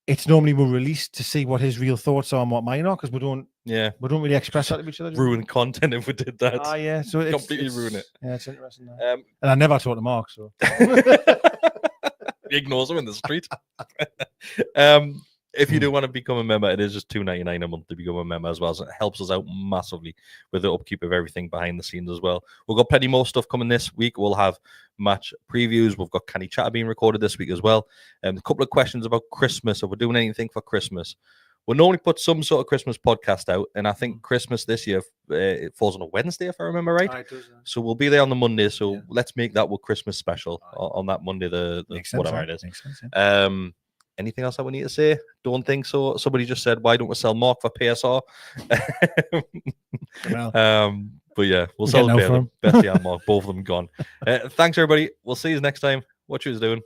it's normally we're released to see what his real thoughts are and what mine are, because we don't really express that to each other. Ruin content if we did that. Yeah. So it's completely ruin it. Yeah, it's interesting. And I never talk to Mark, so he ignores him in the street. If you do want to become a member, it is just $2.99 a month to become a member as well. So it helps us out massively with the upkeep of everything behind the scenes as well. We've got plenty more stuff coming this week. We'll have match previews. We've got Canny Chatter being recorded this week as well. A couple of questions about Christmas. If we're doing anything for Christmas. We'll normally put some sort of Christmas podcast out. And I think Christmas this year, it falls on a Wednesday, if I remember right. It does, yeah. So we'll be there on the Monday. So let's make that Christmas special on that Monday, whatever it is. Makes sense, Anything else that we need to say? Don't think so. Somebody just said, why don't we sell Mark for PSR? But yeah, we'll sell Bessie and Mark. Both of them gone. Thanks, everybody. We'll see you next time. What you was doing.